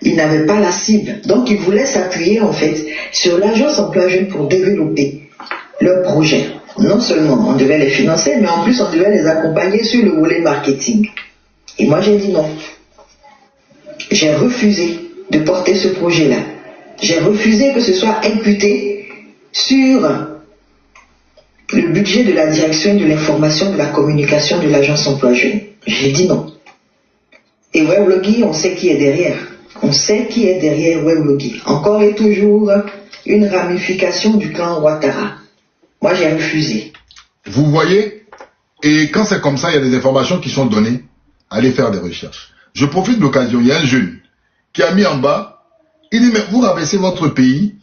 Il n'avait pas la cible. Donc, ils voulaient s'appuyer, en fait, sur l'agence emploi jeune pour développer leur projet. Non seulement on devait les financer, mais en plus, on devait les accompagner sur le volet marketing. Et moi, j'ai dit non. J'ai refusé de porter ce projet-là. J'ai refusé que ce soit imputé sur le budget de la direction de l'information de la communication de l'agence emploi jeune. J'ai dit non. Et Weblogi, on sait qui est derrière. On sait qui est derrière Weblogi. Encore et toujours une ramification du clan Ouattara. Moi, j'ai refusé. Vous voyez, et quand c'est comme ça, il y a des informations qui sont données. Allez faire des recherches. Je profite de l'occasion, il y a un jeune qui a mis en bas, il dit, mais vous rabaissez votre pays,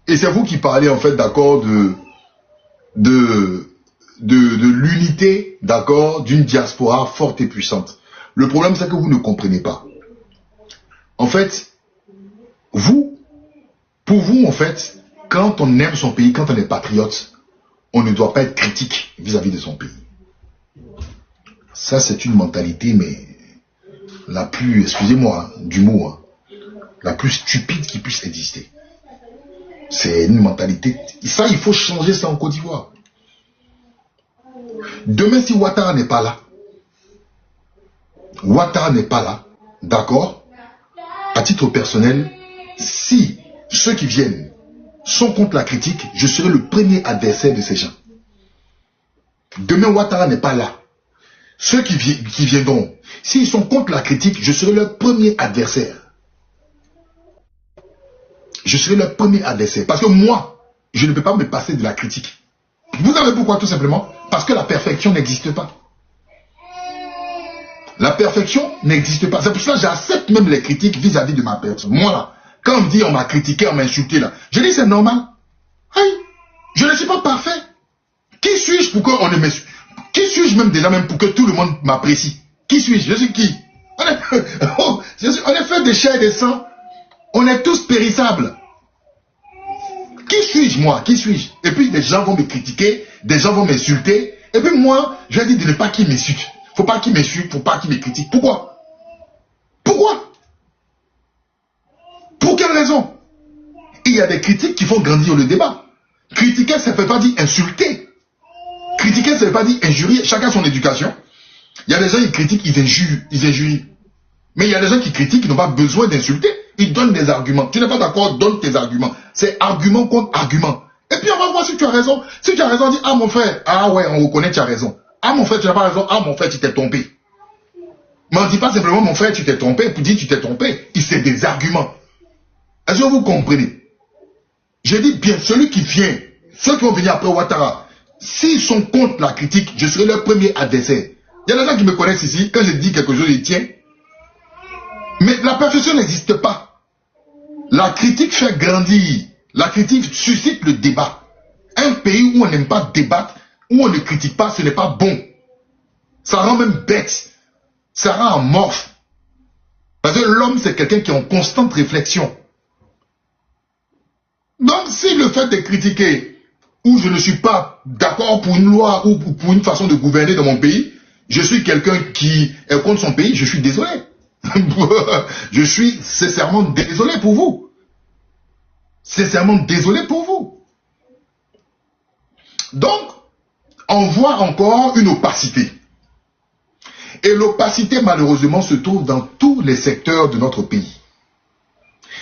et c'est vous qui parlez en fait, d'accord, de l'unité, d'accord, d'une diaspora forte et puissante. Le problème, c'est que vous ne comprenez pas. En fait, pour vous, en fait, quand on aime son pays, quand on est patriote, on ne doit pas être critique vis-à-vis de son pays. Ça, c'est une mentalité, mais la plus, excusez-moi du mot, hein, la plus stupide qui puisse exister. C'est une mentalité. Ça, il faut changer ça en Côte d'Ivoire. Demain, si Ouattara n'est pas là, d'accord, à titre personnel, si ceux qui viennent sont contre la critique, je serai le premier adversaire de ces gens. Demain, Ouattara n'est pas là. Ceux qui viendront, s'ils sont contre la critique, je serai leur premier adversaire. Je serai leur premier adversaire. Parce que moi, je ne peux pas me passer de la critique. Vous savez pourquoi? Tout simplement parce que la perfection n'existe pas. La perfection n'existe pas. C'est pour ça que j'accepte même les critiques vis-à-vis de ma personne. Moi là, quand on me dit on m'a critiqué, on m'a insulté là, je dis c'est normal. Aïe, je ne suis pas parfait. Qui suis-je pour qu'on ne m'insulte? Qui suis-je même déjà même pour que tout le monde m'apprécie? Qui suis-je? Je suis qui? On est fait de chair et de sang. On est tous périssables. Qui suis-je moi? Qui suis-je? Et puis des gens vont me critiquer, des gens vont m'insulter. Et puis moi, je dis de ne pas qu'ils m'insultent. Faut pas qu'ils m'insultent, faut pas qu'ils me critiquent. Pourquoi? Pourquoi? Pour quelle raison? Il y a des critiques qui font grandir le débat. Critiquer, ça ne veut pas dire insulter. Critiquer, ça ne veut pas dire injurier. Chacun son éducation. Il y a des gens qui critiquent, ils injurient. Mais il y a des gens qui critiquent, ils n'ont pas besoin d'insulter. Ils donnent des arguments. Tu n'es pas d'accord, donne tes arguments. C'est argument contre argument. Et puis on va voir si tu as raison. Si tu as raison, dis, ah mon frère, ah ouais, on reconnaît que tu as raison. Ah mon frère, tu n'as pas raison. Ah mon frère, tu t'es trompé. Mais on ne dit pas simplement mon frère, tu t'es trompé, pour dire tu t'es trompé. C'est des arguments. Est-ce que vous comprenez? Je dis bien, celui qui vient, ceux qui vont venir après Ouattara, s'ils sont contre la critique, je serai leur premier adversaire. Il y a des gens qui me connaissent ici, quand je dis quelque chose, ils tiennent. Mais la perfection n'existe pas. La critique fait grandir. La critique suscite le débat. Un pays où on n'aime pas débattre, où on ne critique pas, ce n'est pas bon. Ça rend même bête. Ça rend amorphe. Parce que l'homme, c'est quelqu'un qui est en constante réflexion. Donc, si le fait de critiquer, ou je ne suis pas d'accord pour une loi ou pour une façon de gouverner dans mon pays, je suis quelqu'un qui est contre son pays, je suis désolé. Je suis sincèrement désolé pour vous. Sincèrement désolé pour vous. Donc, on voit encore une opacité. Et l'opacité, malheureusement, se trouve dans tous les secteurs de notre pays.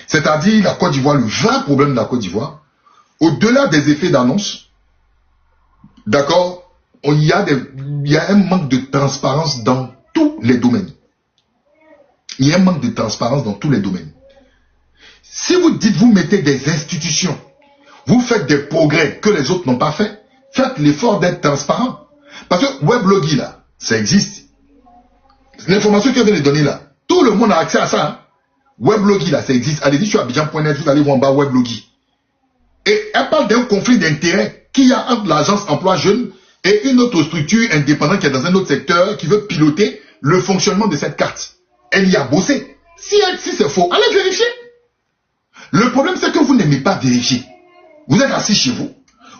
C'est-à-dire la Côte d'Ivoire, le vrai problème de la Côte d'Ivoire, au-delà des effets d'annonce, d'accord, il y a un manque de transparence dans tous les domaines. Il y a un manque de transparence dans tous les domaines. Si vous dites, vous mettez des institutions, vous faites des progrès que les autres n'ont pas fait, faites l'effort d'être transparent. Parce que Weblogi, là, ça existe. L'information que je viens de donner là, tout le monde a accès à ça. Hein? Weblogi, là, ça existe. Allez-y sur Abidjan.net, vous allez voir en bas Weblogi. Et elle parle d'un conflit d'intérêts qu'il y a entre l'agence emploi jeune et une autre structure indépendante qui est dans un autre secteur qui veut piloter le fonctionnement de cette carte. Elle y a bossé. Si c'est faux, allez vérifier. Le problème, c'est que vous n'aimez pas vérifier. Vous êtes assis chez vous,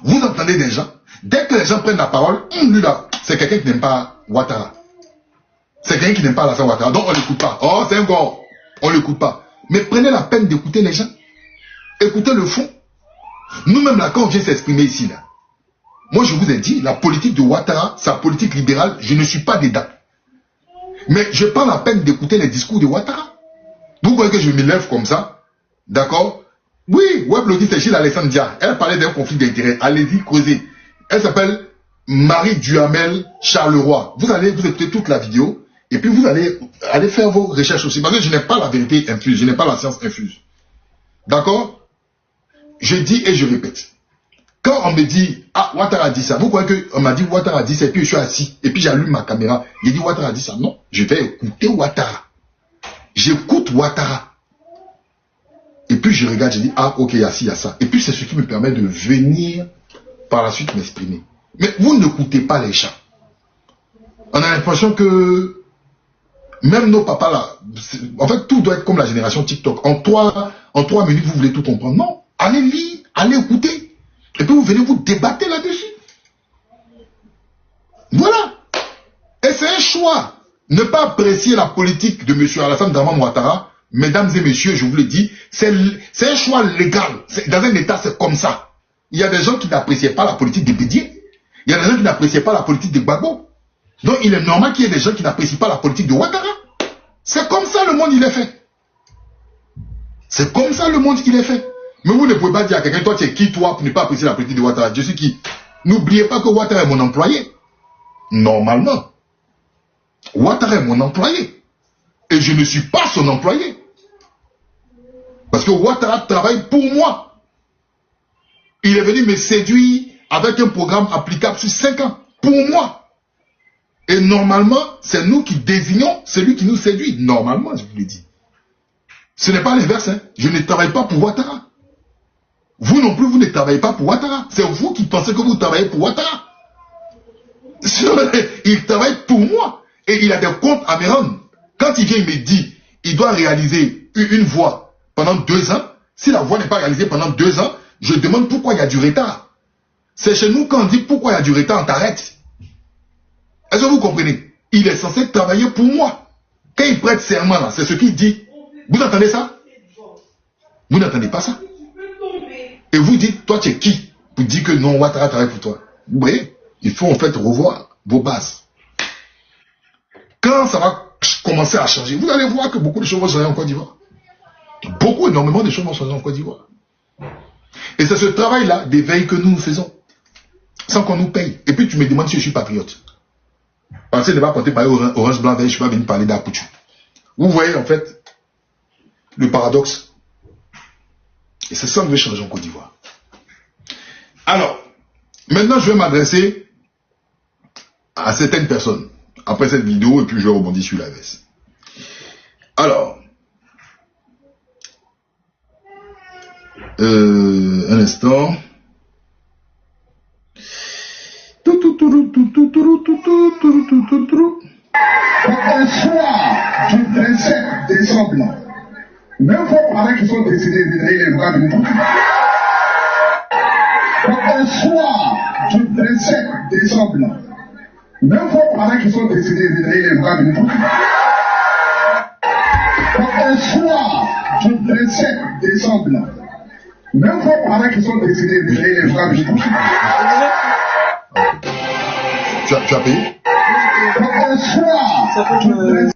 vous entendez des gens. Dès que les gens prennent la parole, lui là, c'est quelqu'un qui n'aime pas Ouattara. C'est quelqu'un qui n'aime pas Alassane Ouattara, donc on ne l'écoute pas. Oh, c'est un gars, on ne l'écoute pas. Mais prenez la peine d'écouter les gens. Écoutez le fond. Nous-mêmes, là, quand on vient s'exprimer ici, là, moi, je vous ai dit, la politique de Ouattara, sa politique libérale, je ne suis pas dedans. Mais je prends la peine d'écouter les discours de Ouattara. Vous voyez que je me lève comme ça, d'accord? Oui, Weblogi, c'est Gilles Alexandre Dia. Elle parlait d'un conflit d'intérêts. Allez-y, creusez. Elle s'appelle Marie Duhamel Charleroi. Vous allez vous écouter toute la vidéo et puis vous allez faire vos recherches aussi. Parce que je n'ai pas la vérité infuse, je n'ai pas la science infuse. D'accord? Je dis et je répète. Quand on me dit, ah, Ouattara a dit ça, vous croyez qu'on m'a dit Ouattara a dit ça, et puis je suis assis, et puis j'allume ma caméra, j'ai dit Ouattara a dit ça. Non, je vais écouter Ouattara. J'écoute Ouattara. Et puis je regarde, je dis, ah, ok, il y a ci, il y a ça. Et puis c'est ce qui me permet de venir par la suite m'exprimer. Mais vous n'écoutez pas les gens. On a l'impression que même nos papas là, en fait, tout doit être comme la génération TikTok. En 3 minutes, vous voulez tout comprendre. Non, allez lire, allez écouter. Et puis vous venez vous débattre là-dessus. Voilà. Et c'est un choix. Ne pas apprécier la politique de M. Alassane Dramane Ouattara, mesdames et messieurs, je vous le dis, c'est un choix légal. Dans un État, c'est comme ça. Il y a des gens qui n'appréciaient pas la politique de Bédier. Il y a des gens qui n'appréciaient pas la politique de Gbagbo. Donc il est normal qu'il y ait des gens qui n'apprécient pas la politique de Ouattara. C'est comme ça le monde il est fait. C'est comme ça le monde il est fait. Mais vous ne pouvez pas dire à quelqu'un, toi tu es qui toi pour ne pas apprécier la politique de Ouattara? Je suis qui? N'oubliez pas que Ouattara est mon employé. Normalement. Ouattara est mon employé. Et je ne suis pas son employé. Parce que Ouattara travaille pour moi. Il est venu me séduire avec un programme applicable sur 5 ans. Pour moi. Et normalement, c'est nous qui désignons celui qui nous séduit. Normalement, je vous l'ai dit. Ce n'est pas l'inverse. Hein. Je ne travaille pas pour Ouattara. Vous non plus, vous ne travaillez pas pour Ouattara. C'est vous qui pensez que vous travaillez pour Ouattara. Il travaille pour moi. Et il a des comptes à me rendre. Quand il vient, il me dit, il doit réaliser une voie pendant 2 ans. Si la voie n'est pas réalisée pendant 2 ans, je demande pourquoi il y a du retard. C'est chez nous quand on dit pourquoi il y a du retard, on t'arrête. Est-ce que vous comprenez? Il est censé travailler pour moi. Quand il prête serment, là, c'est ce qu'il dit. Vous entendez ça? Vous n'entendez pas ça? Et vous dites, toi tu es qui pour dire que non, Ouattara travaille pour toi? Vous voyez? Il faut en fait revoir vos bases. Quand ça va commencer à changer, vous allez voir que beaucoup de choses vont changer en Côte d'Ivoire. Énormément de choses vont changer en Côte d'Ivoire. Et c'est ce travail-là d'éveil que nous faisons. Sans qu'on nous paye. Et puis tu me demandes si je suis patriote. Parce que je ne vais pas porter par orange, blanc, vert, je ne vais pas venir parler d'Apoutou. Vous voyez en fait le paradoxe. Et c'est ça que je vais changer en Côte d'Ivoire. Alors, maintenant je vais m'adresser à certaines personnes. Après cette vidéo, et puis je vais rebondir sur la veste. Alors, un instant. Un soir du 27 décembre, même vos parents qui sont décidés de donner les bras de nous. Un soir du 27 décembre, même vos parents qui sont décidés de donner les bras de nous. Un soir du 27 décembre, même vos parents qui sont décidés de donner les bras de nous. Tu as payé? Un soir du 27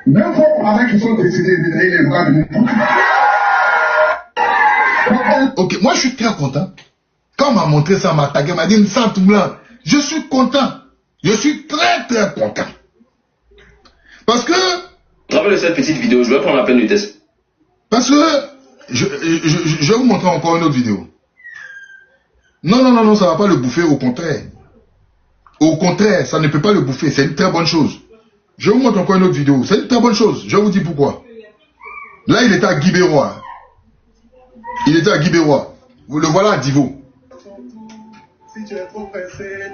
même vos parents qui sont décidés de donner les bras de nous. Ok, moi je suis très content. Quand on m'a montré ça, on m'a tagué, on m'a dit une sante blanc. Je suis content. Je suis très très content. Parce que... Rappelez cette petite vidéo, je vais prendre la peine du test. Parce que... Je vais vous montrer encore une autre vidéo. Non, ça ne va pas le bouffer, au contraire. Au contraire, ça ne peut pas le bouffer, c'est une très bonne chose. Je vous montre encore une autre vidéo, c'est une très bonne chose, je vais vous dire pourquoi. Là, il était à Guibérois. Il était à Guibérois. Vous le voilà à Divo. Si tu es trop pressé...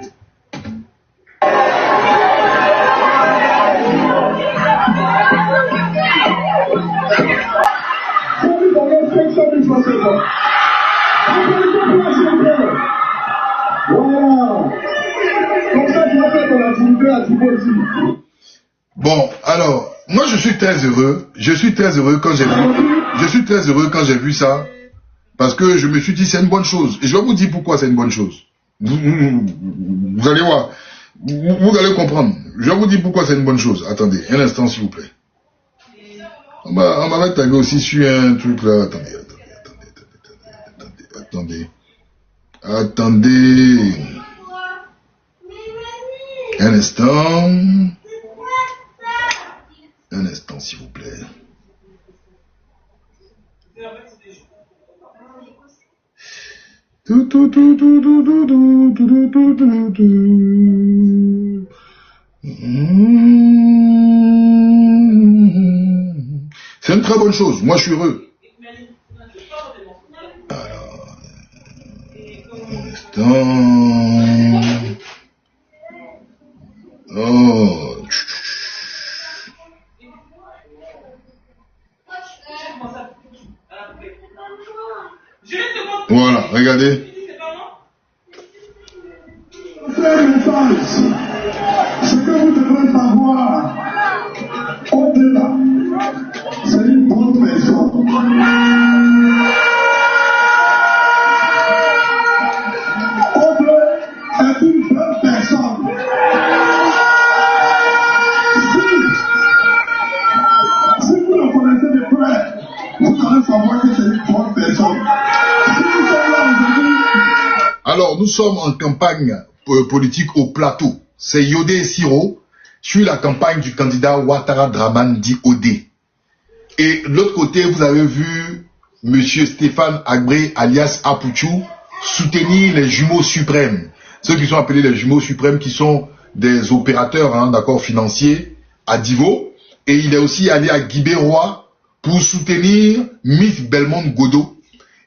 Wow. Bon, alors, moi je suis très heureux. Je suis très heureux quand j'ai vu ça. Parce que je me suis dit c'est une bonne chose. Et je vais vous dire pourquoi c'est une bonne chose. Vous allez voir. Vous allez comprendre. Je vais vous dire pourquoi c'est une bonne chose. Attendez, un instant s'il vous plaît. On m'avait tagué aussi sur un truc là. Attendez. Un instant s'il vous plaît. C'est une très bonne chose. Moi, je suis heureux. Alors, un instant. Oh. Voilà, regardez. Ce que vous devrez savoir, au-delà, c'est une bonne personne. Au-delà est une bonne personne. Si vous le connaissez de près, vous allez savoir que c'est une bonne personne. Alors, nous sommes en campagne politique au plateau. C'est Yodé et Siro sur la campagne du candidat Ouattara Draman dit Odé. Et de l'autre côté, vous avez vu M. Stéphane Agré alias Apouchou soutenir les jumeaux suprêmes. Ceux qui sont appelés les jumeaux suprêmes qui sont des opérateurs d'accord, financiers à Divo. Et il est aussi allé à Guibé-Roi pour soutenir Miss Belmont Godot,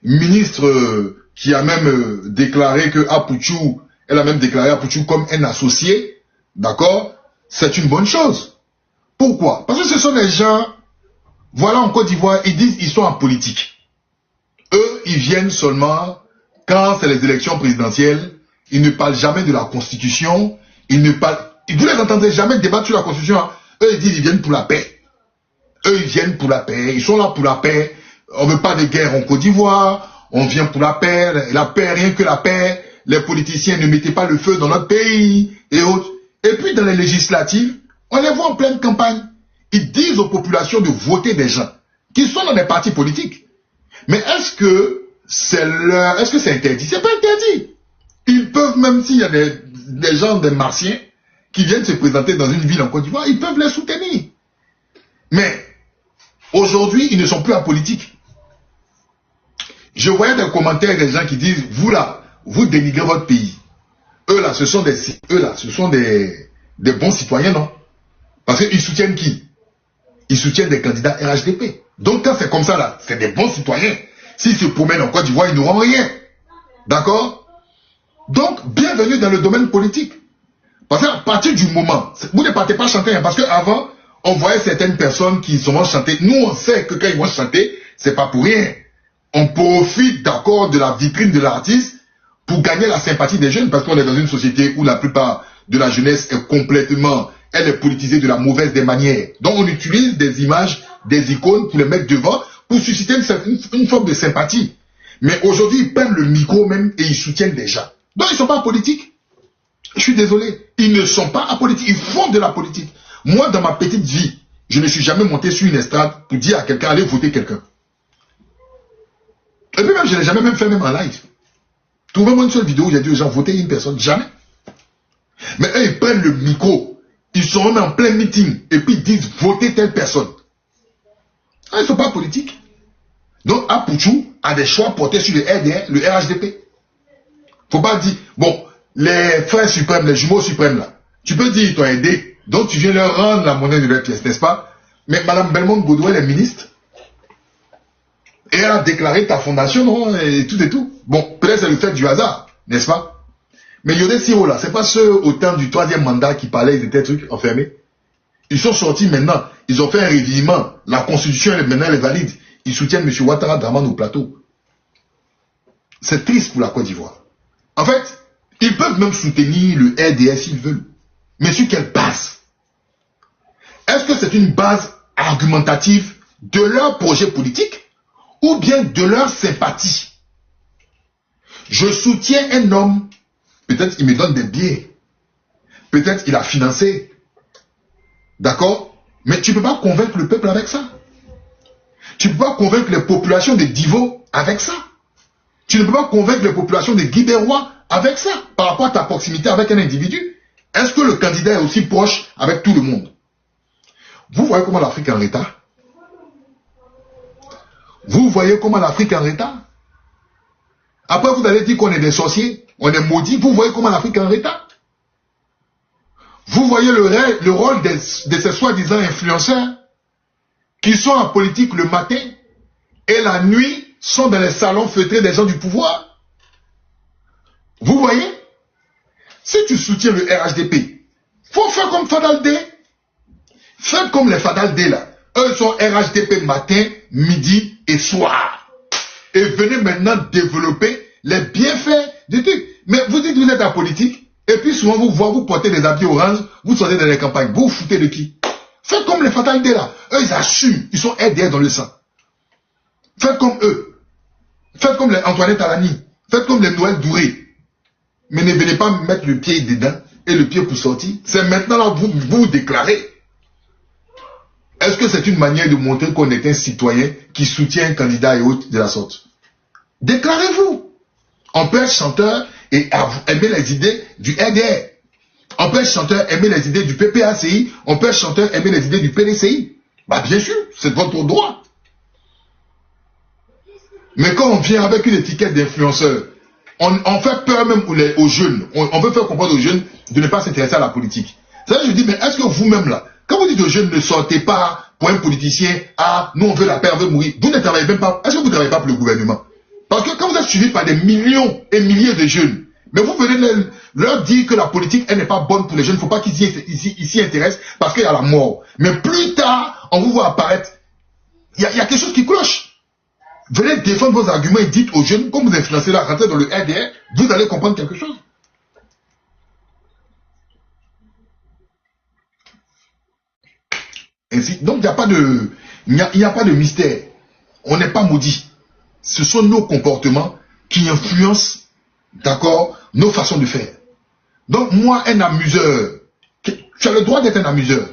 ministre qui a même déclaré que Apouchou, elle a même déclaré Apouchou comme un associé, d'accord? C'est une bonne chose. Pourquoi? Parce que ce sont des gens, voilà en Côte d'Ivoire, ils disent qu'ils sont en politique. Eux, ils viennent seulement quand c'est les élections présidentielles, ils ne parlent jamais de la Constitution, vous les entendrez jamais débattre sur la Constitution, hein. Eux, ils disent qu'ils viennent pour la paix. Eux, ils viennent pour la paix, ils sont là pour la paix. On ne veut pas de guerre en Côte d'Ivoire. On vient pour la paix, rien que la paix. Les politiciens ne mettaient pas le feu dans notre pays et autres. Et puis dans les législatives, on les voit en pleine campagne. Ils disent aux populations de voter des gens qui sont dans des partis politiques. Mais est-ce que c'est interdit? C'est pas interdit. Ils peuvent, même s'il y a des gens, des martiens, qui viennent se présenter dans une ville en Côte d'Ivoire, ils peuvent les soutenir. Mais aujourd'hui, ils ne sont plus en politique. Je voyais des commentaires des gens qui disent, vous là, vous dénigrez votre pays. Eux là, ce sont des bons citoyens, non? Parce qu'ils soutiennent qui? Ils soutiennent des candidats RHDP. Donc quand c'est comme ça là, c'est des bons citoyens. S'ils se promènent en Côte d'Ivoire, ils n'auront rien. D'accord? Donc, bienvenue dans le domaine politique. Parce qu'à partir du moment, vous ne partez pas chanter, hein, parce qu'avant, on voyait certaines personnes qui vont chanter. Nous, on sait que quand ils vont chanter, c'est pas pour rien. On profite d'accord de la vitrine de l'artiste pour gagner la sympathie des jeunes, parce qu'on est dans une société où la plupart de la jeunesse est complètement, elle est politisée de la mauvaise des manières. Donc on utilise des images, des icônes pour les mettre devant, pour susciter une forme de sympathie. Mais aujourd'hui, ils prennent le micro même et ils soutiennent des gens. Donc ils ne sont pas politiques. Je suis désolé. Ils ne sont pas apolitiques. Ils font de la politique. Moi, dans ma petite vie, je ne suis jamais monté sur une estrade pour dire à quelqu'un, allez voter quelqu'un. Et puis même, je n'ai jamais même fait même en live. Trouvez-moi une seule vidéo où j'ai dit aux gens, votez une personne. Jamais. Mais eux, ils prennent le micro. Ils sont même en plein meeting. Et puis ils disent, votez telle personne. Ils ne sont pas politiques. Donc, Apouchou a des choix portés sur le RDR, le RHDP. Faut pas dire, bon, les frères suprêmes, les jumeaux suprêmes là, tu peux dire, ils t'ont aidé. Donc tu viens leur rendre la monnaie de leur pièce, n'est-ce pas? Mais Mme Belmont Godot, elle est ministre. Et elle a déclaré ta fondation, non? Et tout. Bon, peut-être c'est le fait du hasard, n'est-ce pas? Mais Yodé Siro là, c'est pas ceux au temps du 3e mandat qui parlaient, ils étaient trucs enfermés. Ils sont sortis maintenant, ils ont fait un réveillement. La constitution, maintenant, elle est valide. Ils soutiennent M. Ouattara Draman au plateau. C'est triste pour la Côte d'Ivoire. En fait, ils peuvent même soutenir le RDS s'ils veulent. Mais sur quelle base? est-ce que c'est une base argumentative de leur projet politique ou bien de leur sympathie? Je soutiens un homme, peut-être il me donne des billets, peut-être il a financé, d'accord? Mais tu ne peux pas convaincre le peuple avec ça. Tu ne peux pas convaincre les populations de Divo avec ça. Tu ne peux pas convaincre les populations de Guibérois avec ça, par rapport à ta proximité avec un individu. Est-ce que le candidat est aussi proche avec tout le monde? Vous voyez comment l'Afrique est en retard? Vous voyez comment l'Afrique est en retard? Après, vous allez dire qu'on est des sorciers, on est maudits. Vous voyez comment l'Afrique est en retard? Vous voyez le rôle de ces soi-disant influenceurs qui sont en politique le matin et la nuit sont dans les salons feutrés des gens du pouvoir. Vous voyez? Si tu soutiens le RHDP, faut faire comme Fadal D. Faites comme les Fadal D là. Eux sont RHDP matin, midi et soir. Et venez maintenant développer les bienfaits du truc. Mais vous dites que vous êtes en politique, et puis souvent vous portez des habits orange, vous sortez dans les campagnes. Vous foutez de qui? Faites comme les Fadal D là. Eux ils assument, ils sont RDR dans le sang. Faites comme eux. Faites comme les Antoinette Alani. Faites comme les Noël Douré. Mais ne venez pas mettre le pied dedans et le pied pour sortir. C'est maintenant là que vous déclarez. Est-ce que c'est une manière de montrer qu'on est un citoyen qui soutient un candidat et autres de la sorte? Déclarez-vous. On peut être chanteur et aimer les idées du RDR. On peut être chanteur aimer les idées du PPACI. On peut être chanteur aimer les idées du PDCI. Bah bien sûr, c'est votre droit. Mais quand on vient avec une étiquette d'influenceur, on fait peur même aux jeunes. On veut faire comprendre aux jeunes de ne pas s'intéresser à la politique. Ça, je dis, mais est-ce que vous-même là, quand vous dites aux jeunes ne sortez pas pour un politicien, ah, nous on veut la paix, on veut mourir, vous ne travaillez même pas, est-ce que vous ne travaillez pas pour le gouvernement? Parce que quand vous êtes suivi par des millions et milliers de jeunes, mais vous venez leur dire que la politique, elle n'est pas bonne pour les jeunes, il ne faut pas qu'ils s'y intéressent parce qu'il y a la mort. Mais plus tard, on vous voit apparaître, il y a quelque chose qui cloche. Venez défendre vos arguments et dites aux jeunes, comme vous influencez là, rentrez dans le RDR, vous allez comprendre quelque chose. Ainsi, donc il n'y a pas de mystère. On n'est pas maudit. Ce sont nos comportements qui influencent, d'accord, nos façons de faire. Donc moi, un amuseur, tu as le droit d'être un amuseur.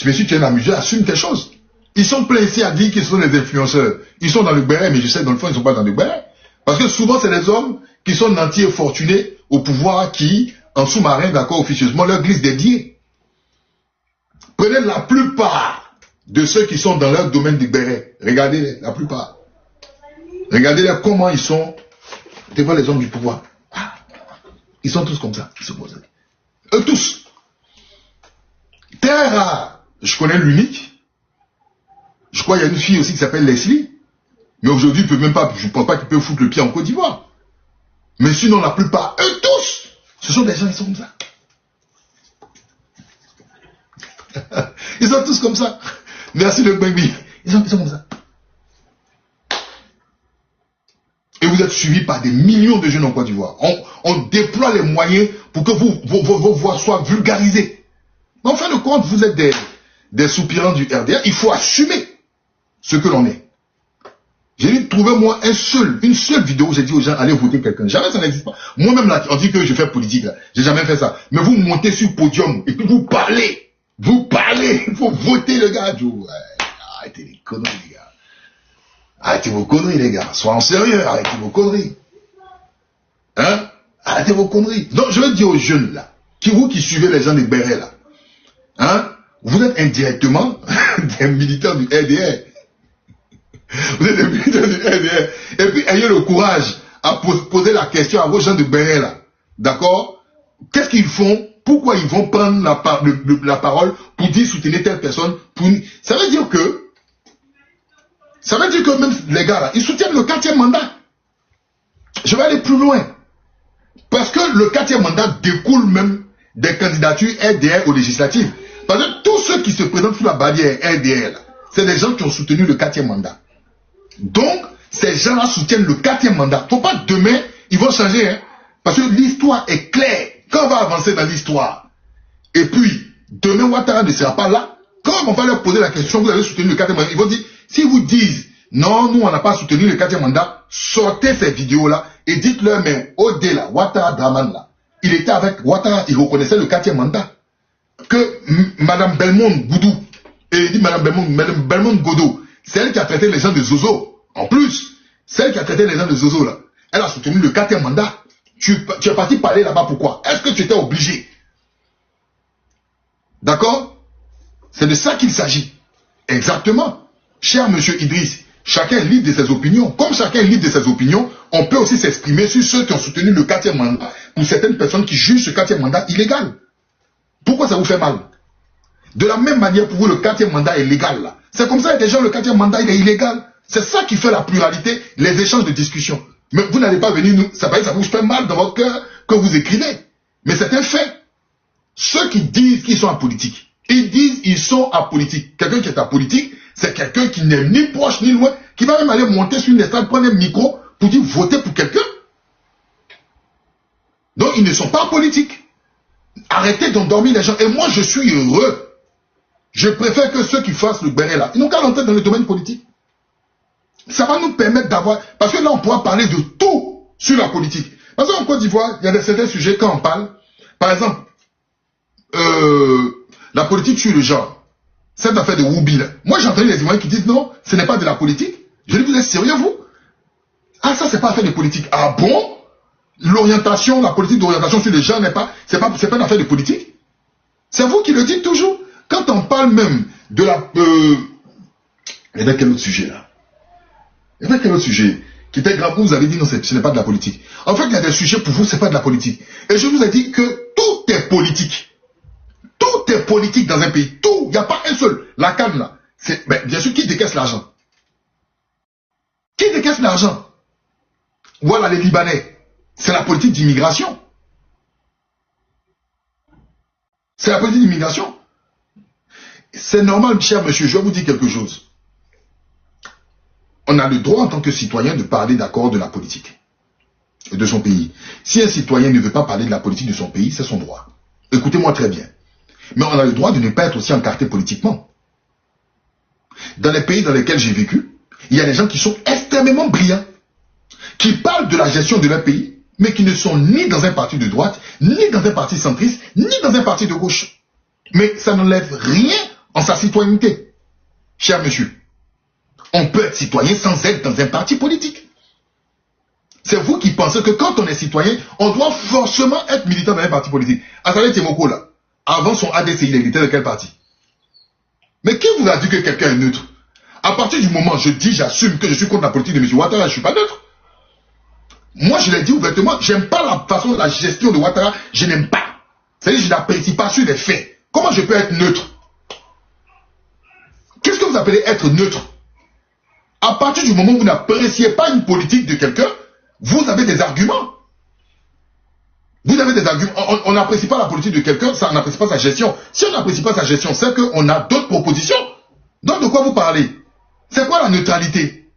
Mais si tu es un amuseur, assume tes choses. Ils sont pleins ici à dire qu'ils sont des influenceurs. Ils sont dans le béret, mais je sais, dans le fond, ils ne sont pas dans le béret. Parce que souvent, c'est des hommes qui sont nantis et fortunés au pouvoir qui, en sous-marin, d'accord, officieusement, leur glissent des billets. Prenez la plupart de ceux qui sont dans leur domaine du béret. Regardez-les, la plupart. Regardez-les comment ils sont devant les hommes du pouvoir. Ah, ils sont tous comme ça. Ils sont comme ça. Eux tous. Très rare. Je connais l'unique. Je crois qu'il y a une fille aussi qui s'appelle Leslie. Mais aujourd'hui, il peut même pas, je ne pense pas qu'il peut foutre le pied en Côte d'Ivoire. Mais sinon, la plupart, eux tous, ce sont des gens qui sont comme ça. Ils sont tous comme ça. Merci le baby. Ils sont comme ça. Et vous êtes suivis par des millions de jeunes en Côte d'Ivoire. On déploie les moyens pour que vos voix soient vulgarisées. Mais en fin de compte, vous êtes des soupirants du RDR. Il faut assumer ce que l'on est. J'ai dit, trouvez-moi une seule vidéo où j'ai dit aux gens, allez voter quelqu'un. Jamais ça n'existe pas. Moi-même, là, on dit que je fais politique, là. J'ai jamais fait ça. Mais vous montez sur le podium et puis vous parlez. Vous parlez. Il faut voter, le gars. Arrêtez les conneries, les gars. Arrêtez vos conneries, les gars. Soyons sérieux. Arrêtez vos conneries. Hein? Arrêtez vos conneries. Donc, je vais dire aux jeunes, là, vous qui suivez les gens des bérets, là, hein? Vous êtes indirectement des militants du RDR. Vous êtes des militants du RDR. Et puis, ayez le courage à poser la question à vos gens de béret, là. D'accord? Qu'est-ce qu'ils font? Pourquoi ils vont prendre la parole pour dire soutenir telle personne? Ça veut dire que même les gars là, ils soutiennent le 4e mandat. Je vais aller plus loin. Parce que le 4e mandat découle même des candidatures RDR aux législatives. Parce que tous ceux qui se présentent sous la barrière RDR, c'est des gens qui ont soutenu le 4e mandat. Donc, ces gens-là soutiennent le 4e mandat. Faut pas demain, ils vont changer. Hein, parce que l'histoire est claire. Quand on va avancer dans l'histoire, et puis, demain Ouattara ne sera pas là, Quand on va leur poser la question, vous avez soutenu le 4e mandat, ils vont dire, s'ils vous disent, non, nous on n'a pas soutenu le 4e mandat, sortez ces vidéos-là et dites-leur, mais au-delà, Ouattara Draman là, il était avec Ouattara, il reconnaissait le 4e mandat. Que Madame Belmont Goudou, et il dit Madame Belmont Godot, c'est elle qui a traité les gens de Zozo. En plus, c'est elle qui a traité les gens de Zozo là. Elle a soutenu le 4e mandat. Tu es parti parler là-bas, pourquoi? Est-ce que tu étais obligé? D'accord? C'est de ça qu'il s'agit. Exactement. Cher monsieur Idriss, chacun est libre de ses opinions. Comme chacun est libre de ses opinions, on peut aussi s'exprimer sur ceux qui ont soutenu le 4e mandat, pour certaines personnes qui jugent ce 4e mandat illégal. Pourquoi ça vous fait mal? De la même manière, pour vous, le 4e mandat est légal là. C'est comme ça, il y a des gens, le 4e mandat, il est illégal. C'est ça qui fait la pluralité, les échanges de discussion. Mais vous n'allez pas venir nous... Ça vous fait mal dans votre cœur que vous écrivez. Mais c'est un fait. Ceux qui disent qu'ils sont apolitiques, ils disent qu'ils sont apolitiques. Quelqu'un qui est apolitique, c'est quelqu'un qui n'est ni proche ni loin, qui va même aller monter sur une estrade, prendre un micro pour dire voter pour quelqu'un. Donc ils ne sont pas politiques. Arrêtez d'endormir les gens. Et moi je suis heureux. Je préfère que ceux qui fassent le béret là, ils n'ont qu'à rentrer dans le domaine politique. Ça va nous permettre d'avoir... Parce que là, on pourra parler de tout sur la politique. Parce qu'en Côte d'Ivoire, il y a certains sujets quand on parle. Par exemple, la politique tue le genre. Cette affaire de Woubi, là. Moi, j'ai entendu les Ivoiriens qui disent non, ce n'est pas de la politique. Je dis, vous êtes sérieux, vous? Ah, ça, c'est pas affaire de politique. Ah bon? L'orientation, la politique d'orientation sur les gens n'est pas... C'est pas une affaire de politique. C'est vous qui le dites toujours. Quand on parle même de la... Il y a quel autre sujet, là? Il y avait quel autre sujet qui était grave, vous avez dit non, ce n'est pas de la politique. En fait, il y a des sujets pour vous, ce n'est pas de la politique. Et je vous ai dit que tout est politique. Tout est politique dans un pays. Tout. Il n'y a pas un seul. La canne là. Bien sûr, qui décaisse l'argent? Qui décaisse l'argent? Voilà les Libanais. C'est la politique d'immigration. C'est la politique d'immigration. C'est normal, cher monsieur, je vais vous dire quelque chose. On a le droit en tant que citoyen de parler d'accord de la politique et de son pays. Si un citoyen ne veut pas parler de la politique de son pays, c'est son droit. Écoutez-moi très bien. Mais on a le droit de ne pas être aussi encarté politiquement. Dans les pays dans lesquels j'ai vécu, il y a des gens qui sont extrêmement brillants, qui parlent de la gestion de leur pays, mais qui ne sont ni dans un parti de droite, ni dans un parti centriste, ni dans un parti de gauche. Mais ça n'enlève rien en sa citoyenneté. Cher monsieur, on peut être citoyen sans être dans un parti politique. C'est vous qui pensez que quand on est citoyen, on doit forcément être militant dans un parti politique. Assalé Tiemoko là, avant son ADC, il était de quel parti? Mais qui vous a dit que quelqu'un est neutre? À partir du moment où je dis, j'assume que je suis contre la politique de M. Ouattara, je ne suis pas neutre. Moi, je l'ai dit ouvertement, j'aime pas la façon de la gestion de Ouattara, je n'aime pas. C'est-à-dire, je n'apprécie pas sur les faits. Comment je peux être neutre? Qu'est-ce que vous appelez être neutre? À partir du moment où vous n'appréciez pas une politique de quelqu'un, vous avez des arguments. Vous avez des arguments. On n'apprécie pas la politique de quelqu'un, ça, on n'apprécie pas sa gestion. Si on n'apprécie pas sa gestion, c'est qu'on a d'autres propositions. Donc de quoi vous parlez? C'est quoi la neutralité?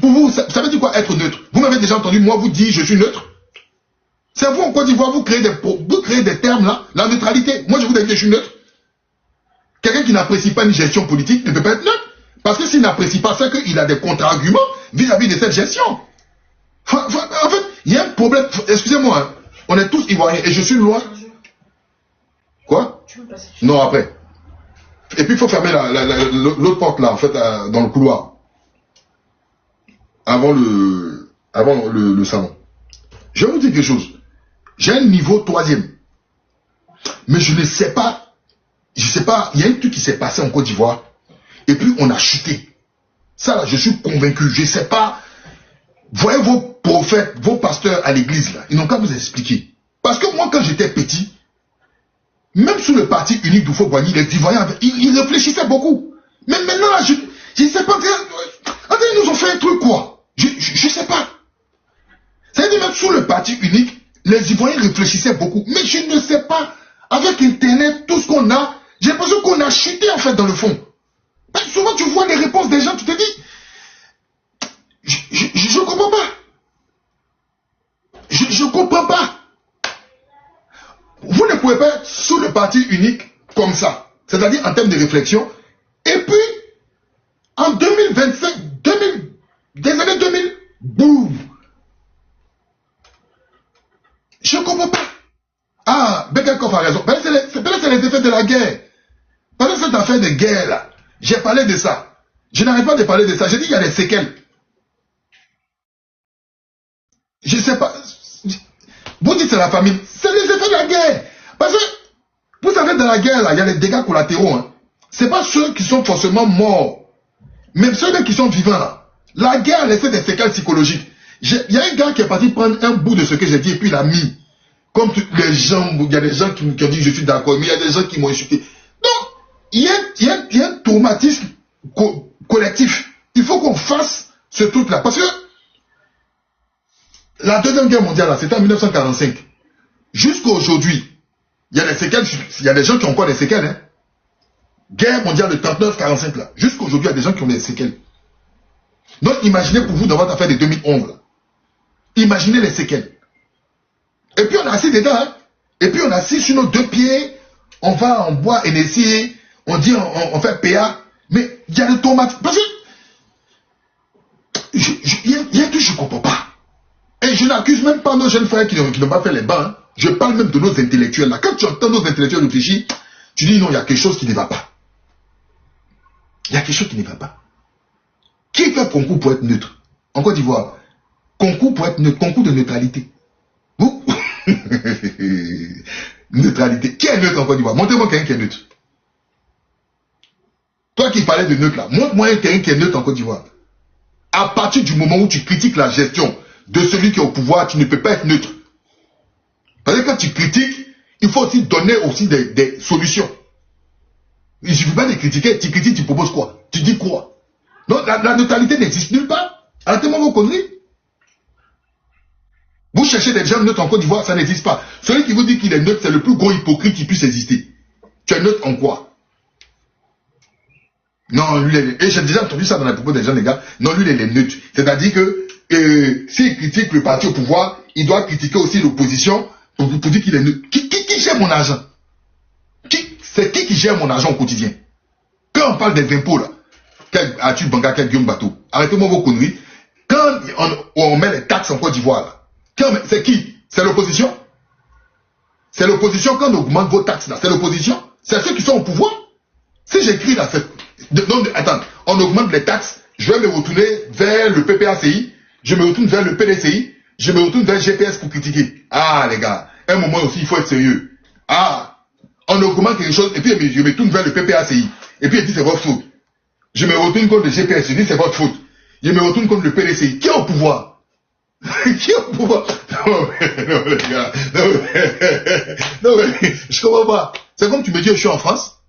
Pour vous, ça veut dire quoi être neutre? Vous m'avez déjà entendu, moi, vous dire je suis neutre. C'est vous en Côte d'Ivoire, vous créez des termes là, la neutralité. Moi, je vous dis que je suis neutre. Quelqu'un qui n'apprécie pas une gestion politique ne peut pas être neutre. Parce que s'il n'apprécie pas ça, qu'il a des contre-arguments vis-à-vis de cette gestion. En fait, il y a un problème. Excusez-moi, hein, on est tous Ivoiriens et je suis loin. Quoi? Non, après. Et puis il faut fermer l'autre porte là, en fait, dans le couloir. Avant le salon. Je vais vous dire quelque chose. J'ai un niveau 3e. Mais je ne sais pas. Je sais pas. Il y a un truc qui s'est passé en Côte d'Ivoire. Et puis on a chuté. Ça là, je suis convaincu. Je ne sais pas. Voyez vos prophètes, vos pasteurs à l'église là. Ils n'ont qu'à vous expliquer. Parce que moi quand j'étais petit, même sous le parti unique d'Oufo-Boigny, les Ivoiriens, ils réfléchissaient beaucoup. Mais maintenant là, je ne sais pas. Ils nous ont fait un truc quoi. Je ne sais pas. C'est-à-dire même sous le parti unique, les Ivoiriens réfléchissaient beaucoup. Mais je ne sais pas. Avec Internet, tout ce qu'on a, j'ai l'impression qu'on a chuté en fait dans le fond. Parce que souvent tu vois les réponses des gens, tu te dis, je ne comprends pas. Je ne comprends pas. Vous ne pouvez pas être sous le parti unique comme ça. C'est-à-dire en termes de réflexion. Et puis, en 2025, des années 2000, boum. Je ne comprends pas. Ah, Begakov a raison. Peut-être c'est les effets de la guerre. Pendant cette affaire de guerre là, j'ai parlé de ça. Je n'arrête pas de parler de ça. J'ai dit qu'il y a des séquelles. Je ne sais pas. Vous dites c'est la famine. C'est les effets de la guerre. Parce que, vous savez, dans la guerre là, il y a des dégâts collatéraux. Hein. Ce n'est pas ceux qui sont forcément morts. Même ceux qui sont vivants là. La guerre a laissé des séquelles psychologiques. Il y a un gars qui est parti prendre un bout de ce que j'ai dit et puis il a mis. Comme les gens, il y a des gens qui ont dit je suis d'accord, mais il y a des gens qui m'ont insulté. Donc, il y a un traumatisme collectif. Il faut qu'on fasse ce truc-là. Parce que la Deuxième Guerre mondiale, c'était en 1945. Jusqu'à aujourd'hui, il y a des séquelles, il y a des gens qui ont encore des séquelles. Hein. Guerre mondiale de 39-45 là. Jusqu'à aujourd'hui, il y a des gens qui ont des séquelles. Donc, imaginez pour vous dans votre affaire de 2011 là. Imaginez les séquelles. Et puis on est assis dedans, hein. Et puis on est assis sur nos deux pieds, on va, on boit NSI, on dit, on fait PA, mais il y a le tomate. Parce que, il y a un truc que je ne comprends pas. Et je n'accuse même pas nos jeunes frères qui n'ont pas fait les bancs, hein. Je parle même de nos intellectuels, là. Quand tu entends nos intellectuels réfléchir, tu dis non, il y a quelque chose qui ne va pas. Il y a quelque chose qui ne va pas. Qui fait concours pour être neutre? En Côte d'Ivoire, concours pour être neutre, concours de neutralité. Vous neutralité. Qui est neutre en Côte d'Ivoire? Montrez-moi quelqu'un qui est neutre. Toi qui parlais de neutre là, montre-moi quelqu'un qui est neutre en Côte d'Ivoire. À partir du moment où tu critiques la gestion de celui qui est au pouvoir, tu ne peux pas être neutre. Parce que quand tu critiques, il faut aussi donner aussi des solutions. Il ne suffit pas de critiquer, tu critiques, tu proposes quoi? Tu dis quoi? Donc la neutralité n'existe nulle part. Arrêtez-moi vos conneries. Vous cherchez des gens neutres en Côte d'Ivoire, ça n'existe pas. Celui qui vous dit qu'il est neutre, c'est le plus gros hypocrite qui puisse exister. Tu es neutre en quoi? Non, lui, et j'ai déjà entendu ça dans les propos des gens, les gars. Non, lui, il est neutre. C'est-à-dire que s'il critique le parti au pouvoir, il doit critiquer aussi l'opposition pour dire qu'il est neutre. Qui gère mon argent? C'est qui gère mon argent au quotidien? Quand on parle des impôts, là, quel Arthur Banga, quel Guillaume Bateau, arrêtez-moi vos conneries. Quand on met les taxes en Côte d'Ivoire, là, c'est qui? C'est l'opposition? C'est l'opposition quand on augmente vos taxes là? C'est l'opposition? C'est ceux qui sont au pouvoir? Si j'écris là, attends, on augmente les taxes, je vais me retourner vers le PPACI, je me retourne vers le PDCI, je me retourne vers GPS pour critiquer. Ah les gars, un moment aussi il faut être sérieux. Ah, on augmente quelque chose et puis je me tourne vers le PPACI. Et puis il dit c'est votre faute. Je me retourne contre le GPS, je dis c'est votre faute. Je me retourne contre le PDCI. Qui est au pouvoir? Qui est au pouvoir? Non, les gars. Non, mais je comprends pas. C'est comme tu me dis, je suis en France.